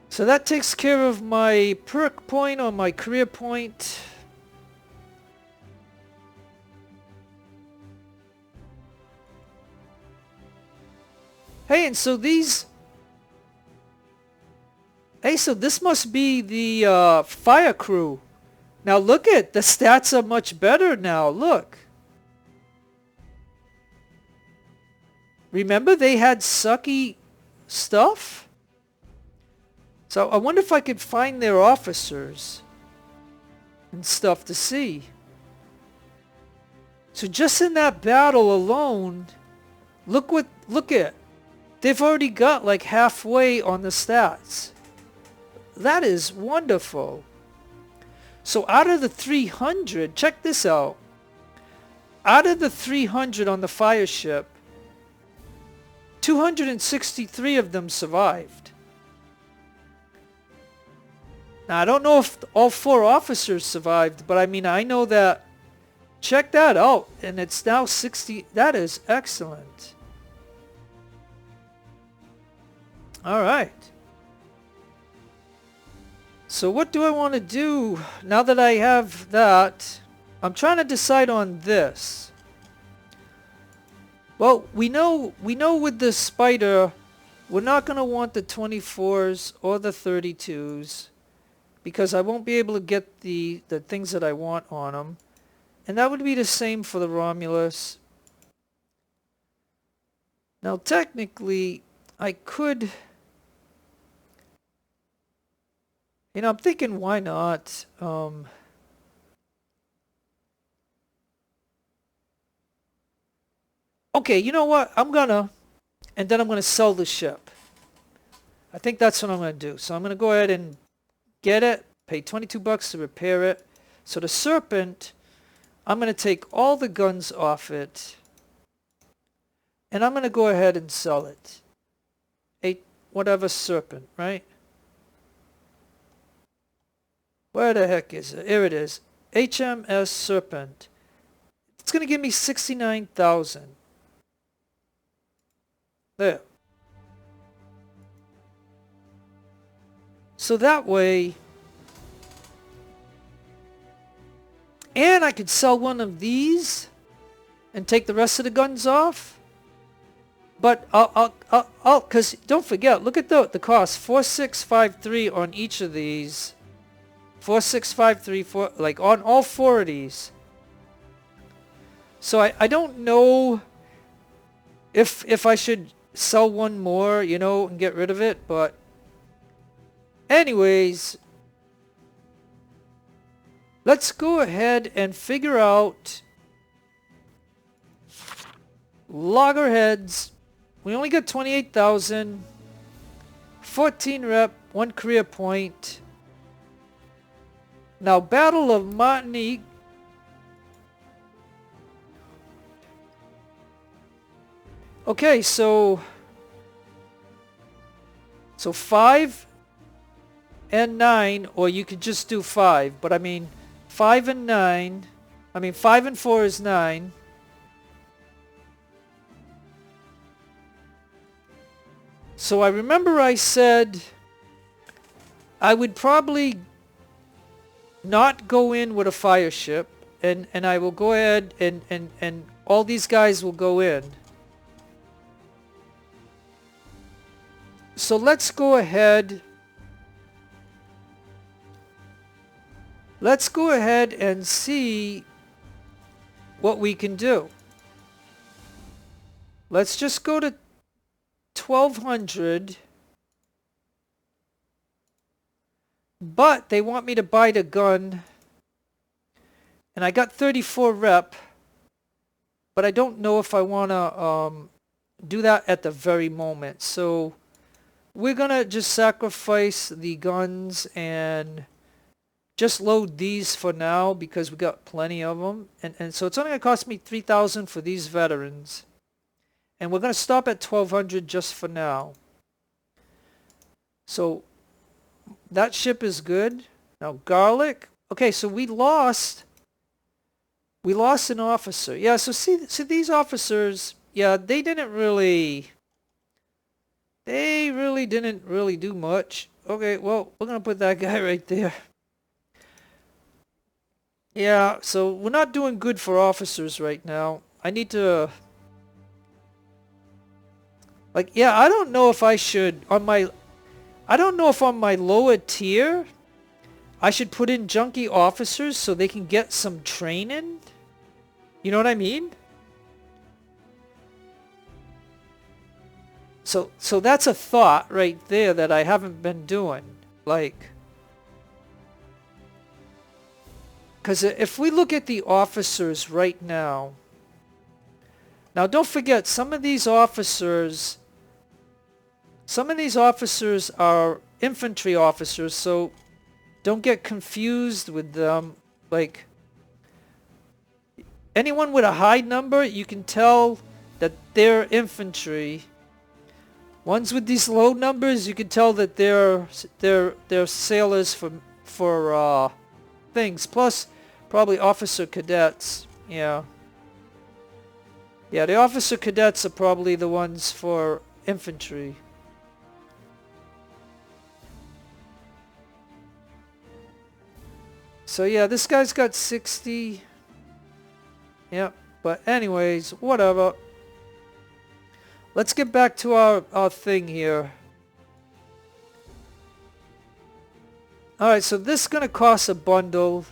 So that takes care of my perk point or my career point. Hey, and so these... Hey, so this must be the fire crew. Now look at, the stats are much better now, look. Remember they had sucky stuff? So I wonder if I could find their officers and stuff to see. So just in that battle alone, look at. They've already got like halfway on the stats. That is wonderful. So out of the 300, check this out. Out of the 300 on the fire ship, 263 of them survived. Now, I don't know if all 4 officers survived, but I mean, I know that. Check that out. And it's now 60. That is excellent. Alright. So what do I want to do now that I have that? I'm trying to decide on this. Well, we know with the Spider, we're not going to want the 24s or the 32s. Because I won't be able to get the things that I want on them. And that would be the same for the Romulus. Now technically, I could... You know, I'm thinking why not? Okay, you know what? And then I'm gonna sell the ship. I think that's what I'm gonna do. So I'm gonna go ahead and get it, pay 22 bucks to repair it. So the Serpent, I'm going to take all the guns off it. And I'm going to go ahead and sell it. Whatever Serpent, right? Where the heck is it? Here it is. HMS Serpent. It's going to give me 69,000. There. So that way, and I could sell one of these and take the rest of the guns off. But because don't forget, look at the cost, 4653 on each of these. 4653 like on all 4 of these. So I don't know if I should sell one more, you know, and get rid of it, but anyways, let's go ahead and figure out Loggerheads. We only got 28,000, 14 rep, 1 career point. Now, Battle of Martinique. Okay, so 5 and 9, or you could just do 5, but I mean 5 and 9, I mean 5 and 4 is 9. So I remember I said I would probably not go in with a fire ship, and I will go ahead and all these guys will go in. So let's go ahead. Let's go ahead and see what we can do. Let's just go to 1200. But they want me to buy the gun. And I got 34 rep. But I don't know if I want to do that at the very moment. So we're going to just sacrifice the guns and just load these for now because we got plenty of them. And so it's only going to cost me 3,000 for these veterans. And we're going to stop at 1200 just for now. So that ship is good. Now garlic. Okay, so we lost an officer. Yeah, so see these officers, yeah, they really didn't really do much. Okay, well, we're going to put that guy right there. Yeah, so we're not doing good for officers right now. I need to... Like, yeah, I don't know if I should, I don't know if on my lower tier, I should put in junkie officers so they can get some training. You know what I mean? So that's a thought right there that I haven't been doing. Like... Because if we look at the officers right now... Now don't forget, some of these officers are infantry officers, so don't get confused with them. Like, anyone with a high number, you can tell that they're infantry. Ones with these low numbers, you can tell that they're sailors for things. Plus, probably officer cadets. Yeah. Yeah, the officer cadets are probably the ones for infantry. So yeah, this guy's got 60. Yep. But anyways, whatever. Let's get back to our thing here. Alright, so this is going to cost a bundle.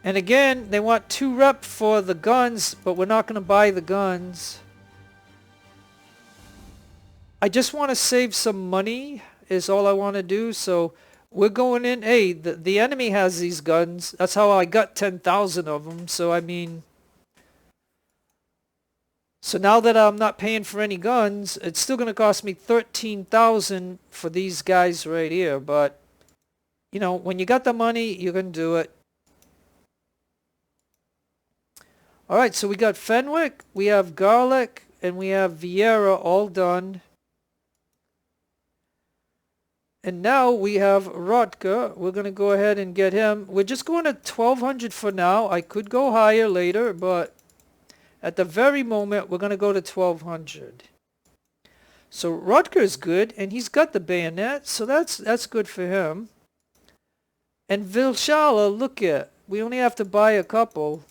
And again, they want 2 rep for the guns, but we're not going to buy the guns. I just want to save some money is all I want to do. So we're going in. Hey, the enemy has these guns. That's how I got 10,000 of them. So I mean... So now that I'm not paying for any guns, it's still going to cost me 13,000 for these guys right here. But, you know, when you got the money, you can do it. Alright, so we got Fenwick, we have Garlic, and we have Vieira all done. And now we have Rotker. We're going to go ahead and get him. We're just going to 1200 for now. I could go higher later, but at the very moment, we're going to go to 1200. So Rutger is good, and he's got the bayonet, so that's good for him. And Vilshala, look at, we only have to buy a couple.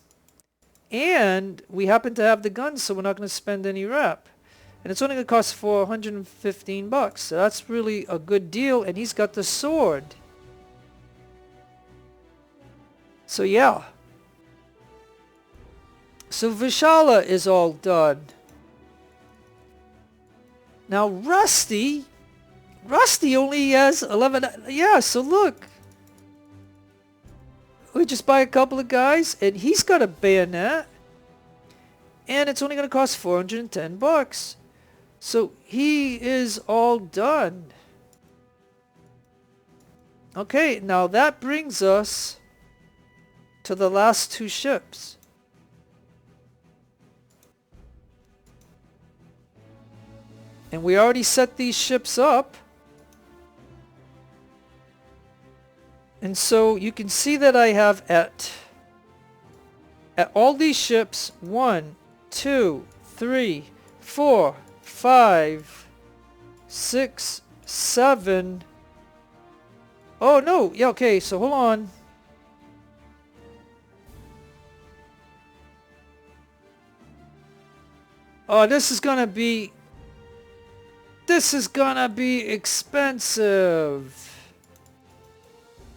And we happen to have the guns, so we're not going to spend any rep. And it's only going to cost $415. So that's really a good deal. And he's got the sword. So yeah. So Vishala is all done. Now Rusty only has 11. Yeah, so look. We just buy a couple of guys, and he's got a bayonet. And it's only going to cost $410. So he is all done. Okay, now that brings us to the last 2 ships. And we already set these ships up. And so you can see that I have at all these ships 1, 2, 3, 4, 5, 6, 7. Oh no, yeah, okay, so hold on. Oh, this is gonna be expensive.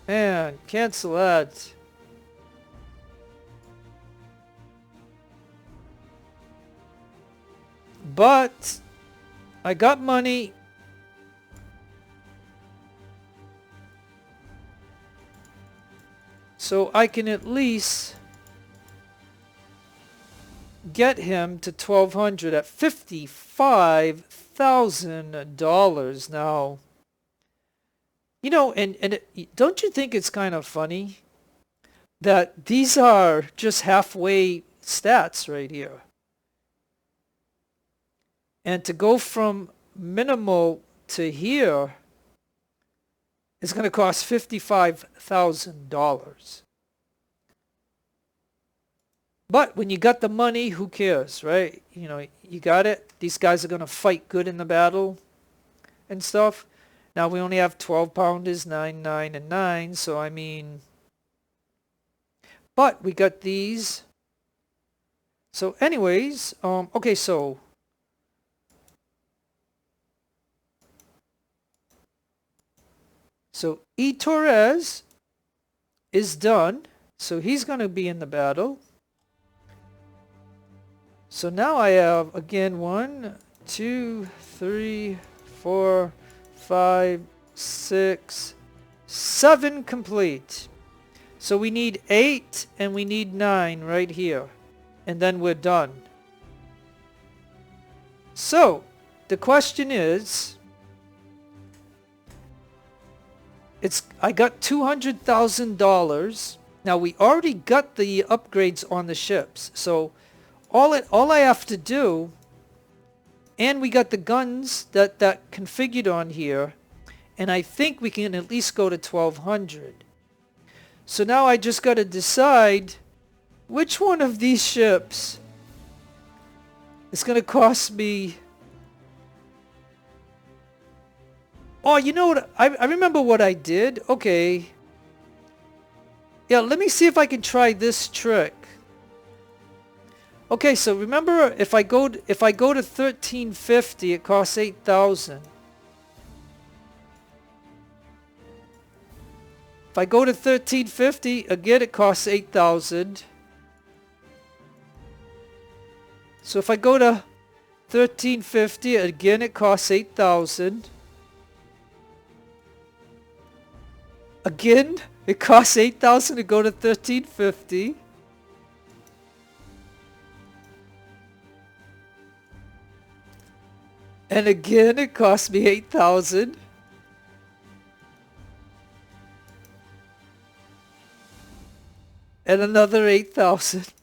Man, cancel that. But I got money. So I can at least get him to 1,200 at $55,000 now. You know, don't you think it's kind of funny that these are just halfway stats right here? And to go from minimal to here is going to cost $55,000. But when you got the money, who cares, right? You know, you got it. These guys are going to fight good in the battle and stuff. Now we only have 12 pounders, 9, 9, and 9. So, I mean, but we got these. So anyways, okay, so E. Torres is done. So he's going to be in the battle. So now I have, again, 1, 2, 3, 4, 5, 6, 7 complete. So we need 8 and we need 9 right here. And then we're done. So the question is, I got $200,000. Now we already got the upgrades on the ships. So all I have to do, and we got the guns that configured on here, and I think we can at least go to 1,200. So now I just got to decide which one of these ships is going to cost me. Oh, you know what? I remember what I did. Okay. Yeah, let me see if I can try this trick. Okay, so remember, if I go to 1350, it costs 8,000. If I go to 1350, again it costs 8,000. So if I go to 1350, again it costs 8,000. Again, it costs 8,000 to go to 1350. And again, it cost me 8,000. And another 8,000.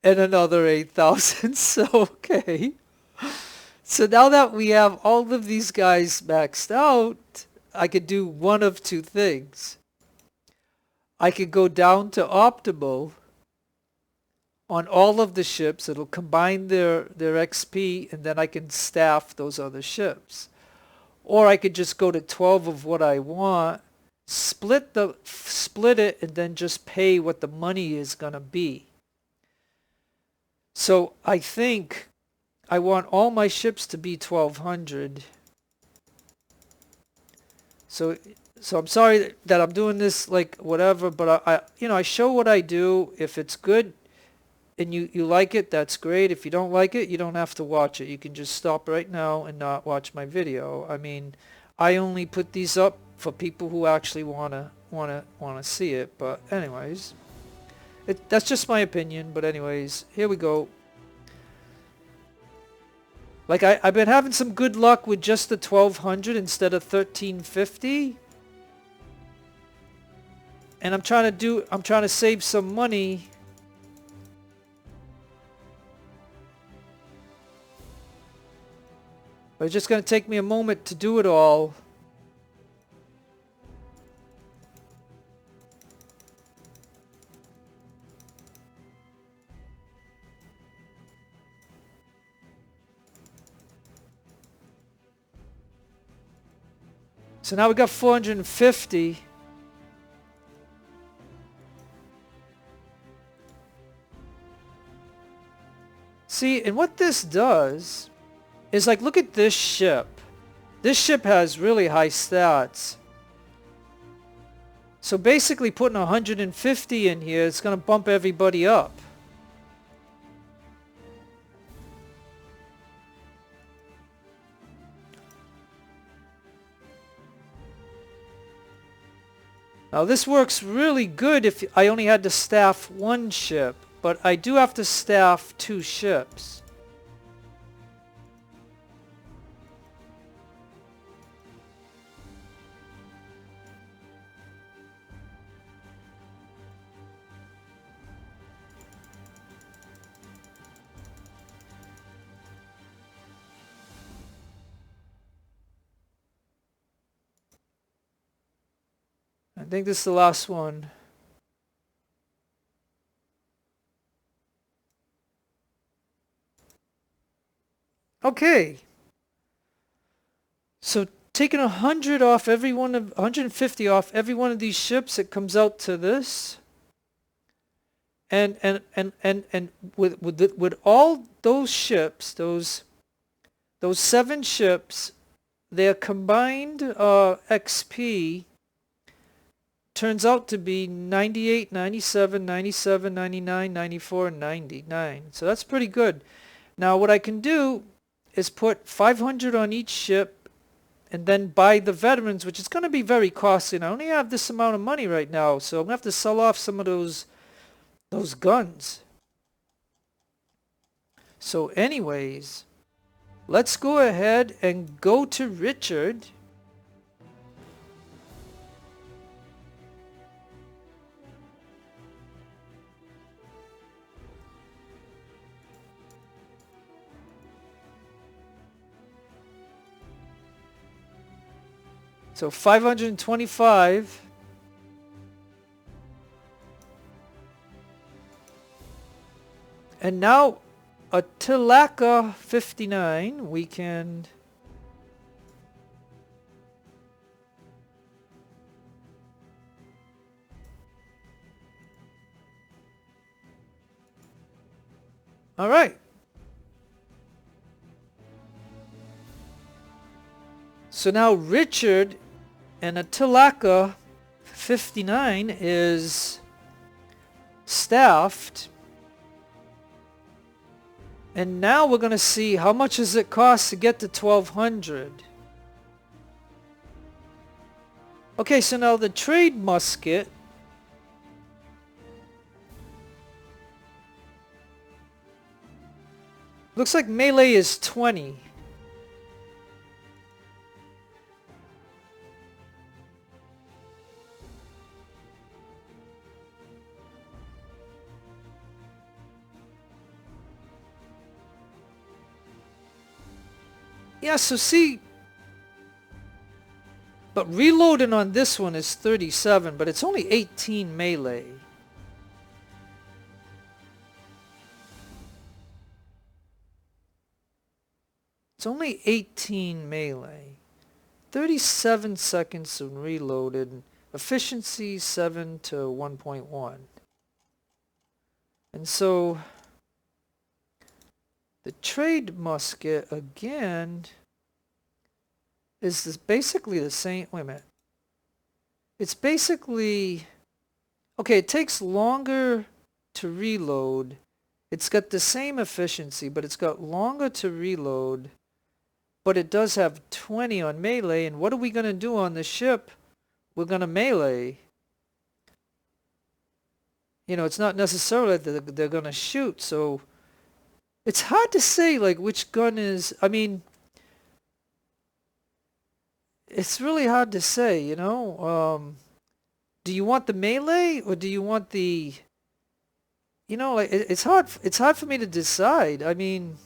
And another 8,000. So, okay. So now that we have all of these guys maxed out, I could do one of two things. I could go down to optimal on all of the ships. It'll combine their XP, and then I can staff those other ships. Or I could just go to 12 of what I want, split it, and then just pay what the money is going to be. So I think I want all my ships to be 1,200. So I'm sorry that I'm doing this like whatever, but I show what I do. If it's good and you like it, that's great. If you don't like it, you don't have to watch it. You can just stop right now and not watch my video. I mean, I only put these up for people who actually wanna see it. But anyways, that's just my opinion. But anyways, here we go. Like I've been having some good luck with just the 1,200 instead of 1,350. And I'm trying to save some money. But it's just going to take me a moment to do it all. So now we got 450. See, and what this does is, like, look at this ship. This ship has really high stats. So basically putting 150 in here, it's going to bump everybody up. Now this works really good if I only had to staff one ship, but I do have to staff 2 ships. I think this is the last one. Okay. So taking 100 off every one of 150 off every one of these ships, it comes out to this. And with all those ships, those 7 ships, their combined XP turns out to be 98, 97, 97, 99, 94, and 99. So that's pretty good. Now what I can do is put 500 on each ship and then buy the veterans, which is going to be very costly. And I only have this amount of money right now, so I'm going to have to sell off some of those guns. So anyways, let's go ahead and go to Richard. So 525. And now a Tilaka 59, we can all right. So now Richard and a Tilaka 59 is staffed. And now we're going to see how much does it cost to get to 1200. Okay, so now the trade musket. Looks like melee is 20. Yeah, so see, but reloading on this one is 37, but it's only 18 melee. It's only 18 melee. 37 seconds of reloaded. Efficiency 7 to 1.1. And so the trade musket again is basically the same. Wait a minute. It's basically, okay, it takes longer to reload. It's got the same efficiency, but it's got longer to reload. But it does have 20 on melee. And what are we going to do on the ship? We're going to melee. You know, it's not necessarily that they're going to shoot. So it's hard to say, like, which gun is, I mean, it's really hard to say, you know. Do you want the melee or do you want the, you know, like, it's hard for me to decide. I mean,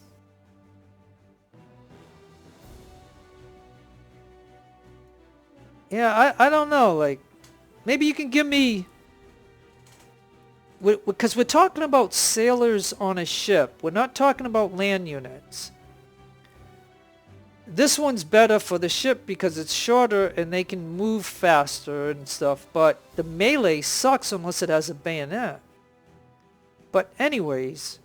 Yeah, I don't know. Like, maybe you can give me... Because we're talking about sailors on a ship. We're not talking about land units. This one's better for the ship because it's shorter and they can move faster and stuff. But the melee sucks unless it has a bayonet. But anyways,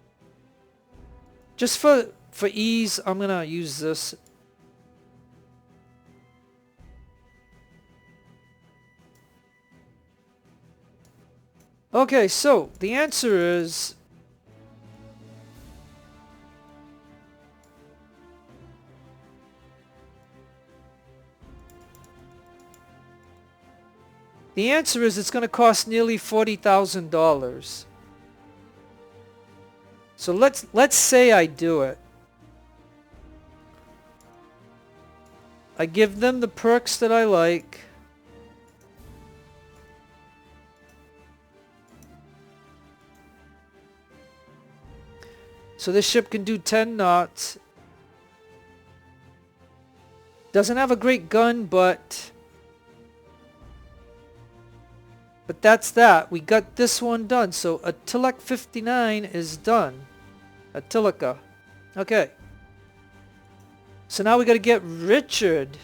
just for ease, I'm going to use this. Okay, so the answer is... The answer is it's going to cost nearly $40,000. So let's say I do it. I give them the perks that I like. So this ship can do 10 knots. Doesn't have a great gun, but that's that. We got this one done. So Attilic 59 is done. Attilica. Okay. So now we got to get Richard.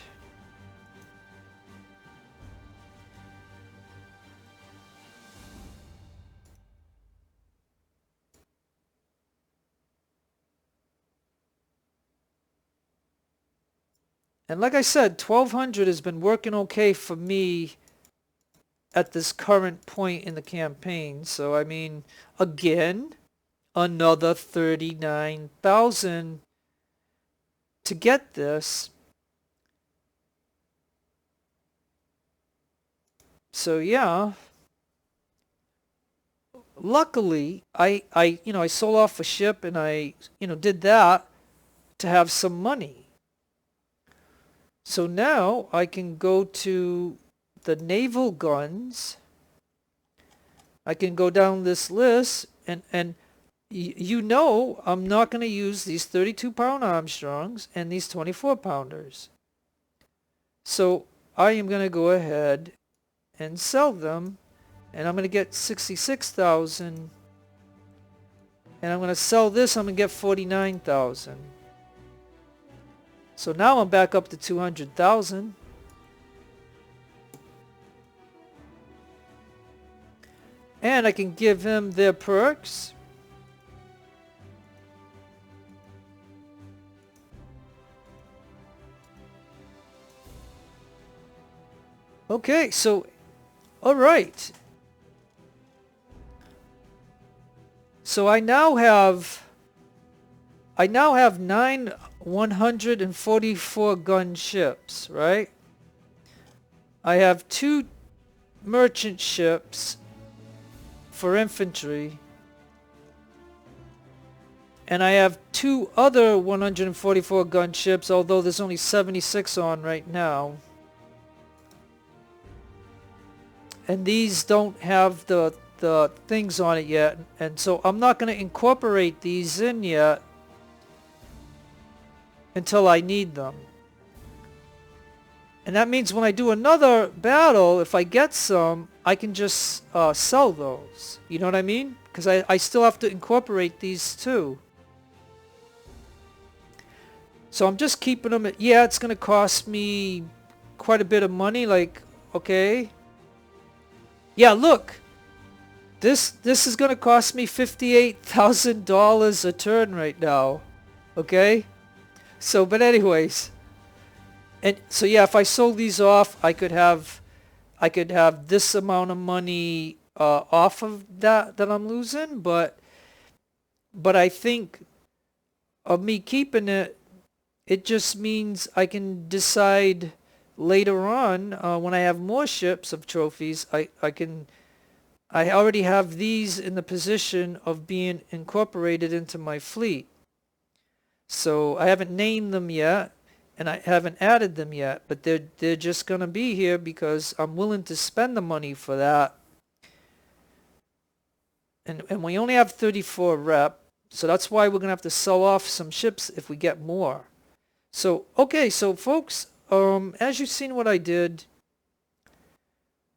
And like I said, 1200 has been working okay for me at this current point in the campaign. So I mean, again, another 39,000 to get this. So yeah, luckily I sold off a ship and I did that to have some money. So now I can go to the naval guns. I can go down this list and I'm not going to use these 32-pound Armstrongs and these 24-pounders. So I am going to go ahead and sell them, and I'm going to get 66,000. And I'm going to sell this, I'm going to get 49,000. So now I'm back up to 200,000. And I can give him their perks. Okay, so all right. So I now have 9 144 gun ships, right? I have 2 merchant ships for infantry, and I have 2 other 144 gun ships, although there's only 76 on right now. And these don't have the things on it yet, and so I'm not going to incorporate these in yet until I need them. And that means when I do another battle, if I get some, I can just sell those. You know what I mean? Because I still have to incorporate these too. So I'm just keeping them at, yeah, it's going to cost me quite a bit of money, like, okay. Yeah, look. This is going to cost me $58,000 a turn right now. Okay? So, but anyways, and so yeah, if I sold these off, I could have this amount of money off of that I'm losing, but I think of me keeping it, it just means I can decide later on when I have more ships of trophies. I already have these in the position of being incorporated into my fleet. So I haven't named them yet, and I haven't added them yet, but they're just going to be here because I'm willing to spend the money for that. And we only have 34 rep, so that's why we're going to have to sell off some ships if we get more. So, okay, so folks, as you've seen what I did,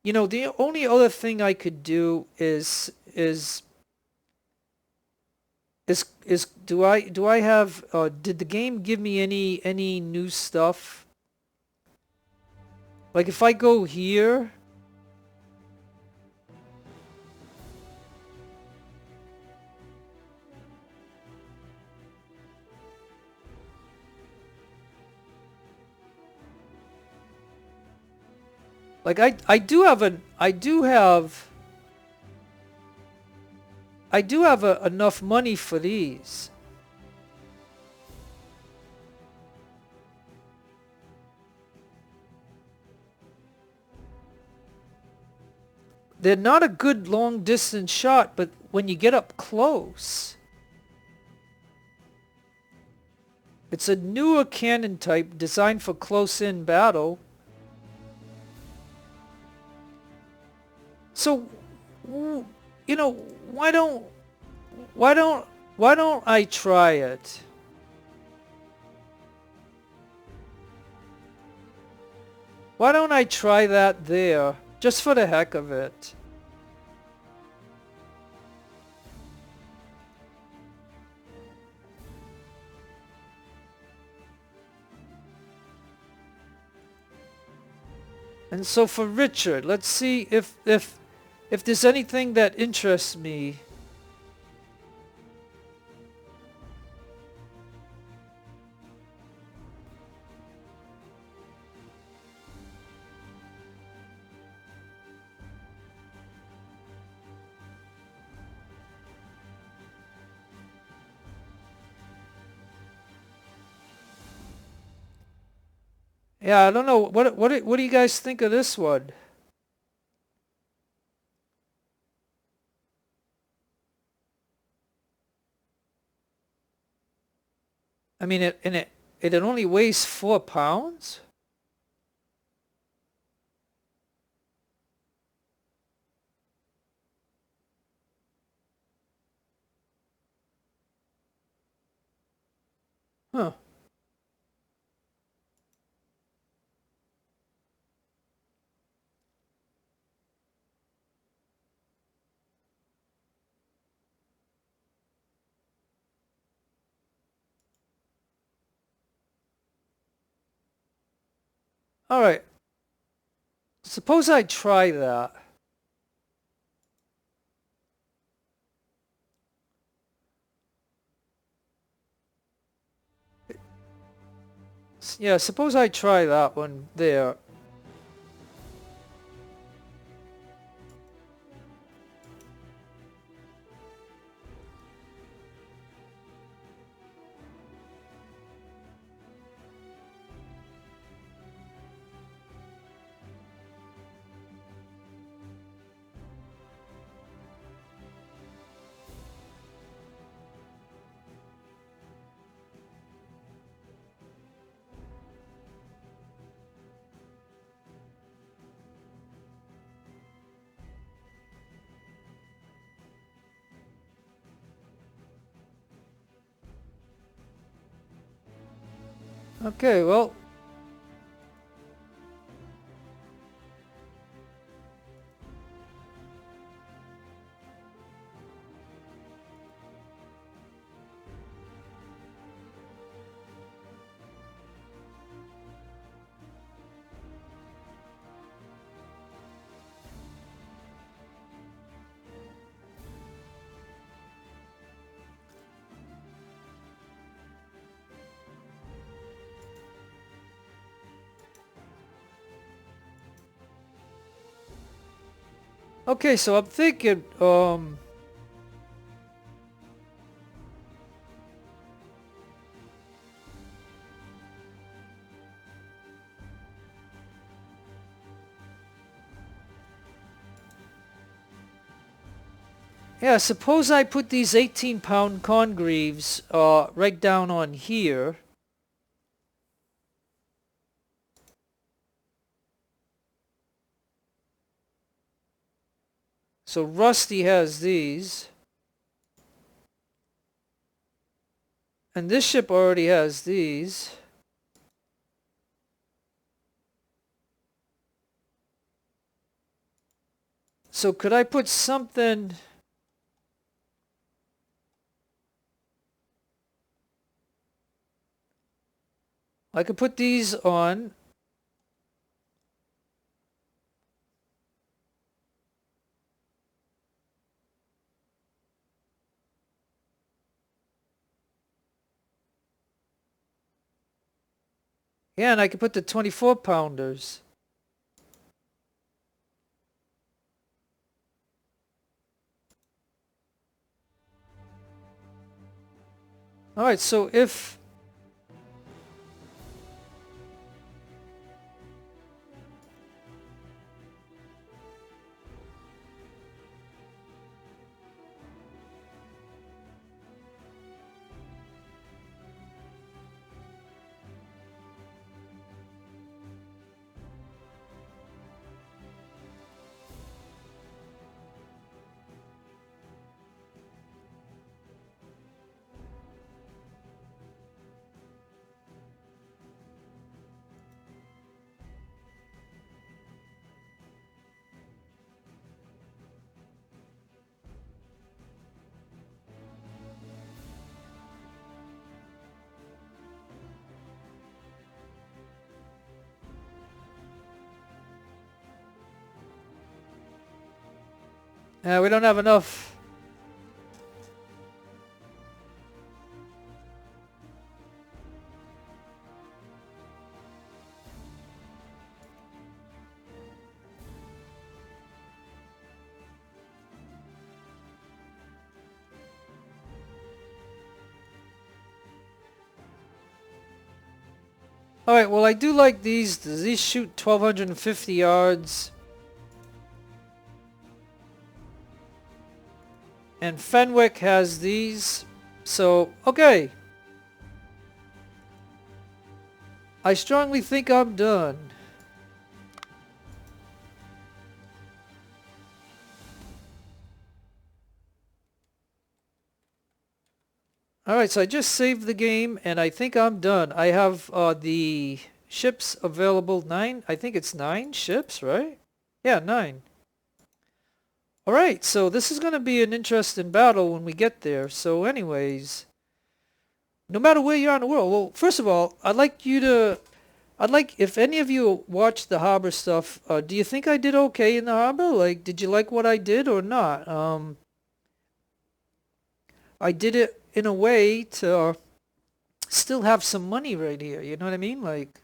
You know, the only other thing I could do is do I have did the game give me any new stuff? Like if I go here, like I do have enough money for these. They're not a good long distance shot, but when you get up close, it's a newer cannon type designed for close-in battle. So, you know, why don't I try it? Why don't I try that there, just for the heck of it? And so for Richard, let's see if there's anything that interests me. Yeah, I don't know. What do you guys think of this one? I mean, it only weighs 4 pounds. Huh. All right. Suppose I try that. Yeah, suppose I try that one there. Okay, well. Okay, so I'm thinking, yeah, suppose I put these 18-pound Congreves right down on here. So Rusty has these. And this ship already has these. So could I put something... I could put these on. Yeah, and I could put the 24 pounders. Alright, so if... we don't have enough. Alright, well I do like these. These shoot 1,250 yards. And Fenwick has these. So, okay. I strongly think I'm done. Alright, so I just saved the game and I think I'm done. I have the ships available. 9. I think it's 9 ships, right? Yeah, 9. Alright, so this is going to be an interesting battle when we get there. So anyways, no matter where you are in the world, well, first of all, I'd like if any of you watched the harbor stuff, do you think I did okay in the harbor? Like, did you like what I did or not? I did it in a way to still have some money right here, you know what I mean? Like,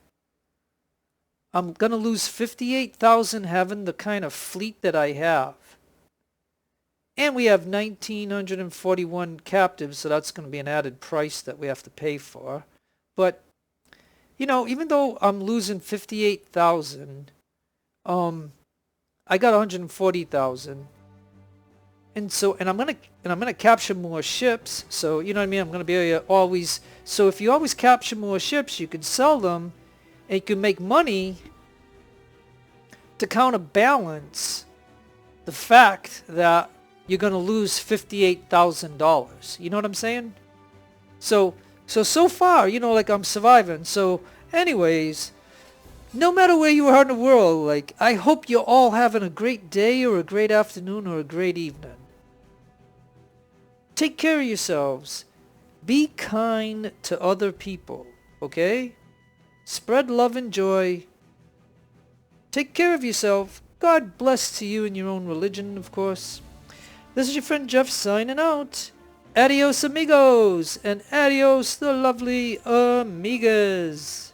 I'm gonna lose 58,000 having the kind of fleet that I have. And we have 1,941 captives, so that's going to be an added price that we have to pay for. But, you know, even though I'm losing 58,000, I got 140,000. And I'm gonna capture more ships. So you know what I mean. I'm gonna be able to always. So if you always capture more ships, you can sell them, and you can make money to counterbalance the fact that you're gonna lose $58,000. You know what I'm saying? So far, you know, like I'm surviving. So, anyways, no matter where you are in the world, like I hope you're all having a great day or a great afternoon or a great evening. Take care of yourselves. Be kind to other people, okay? Spread love and joy. Take care of yourself. God bless to you in your own religion, of course. This is your friend Jeff signing out. Adios amigos and adios the lovely amigas.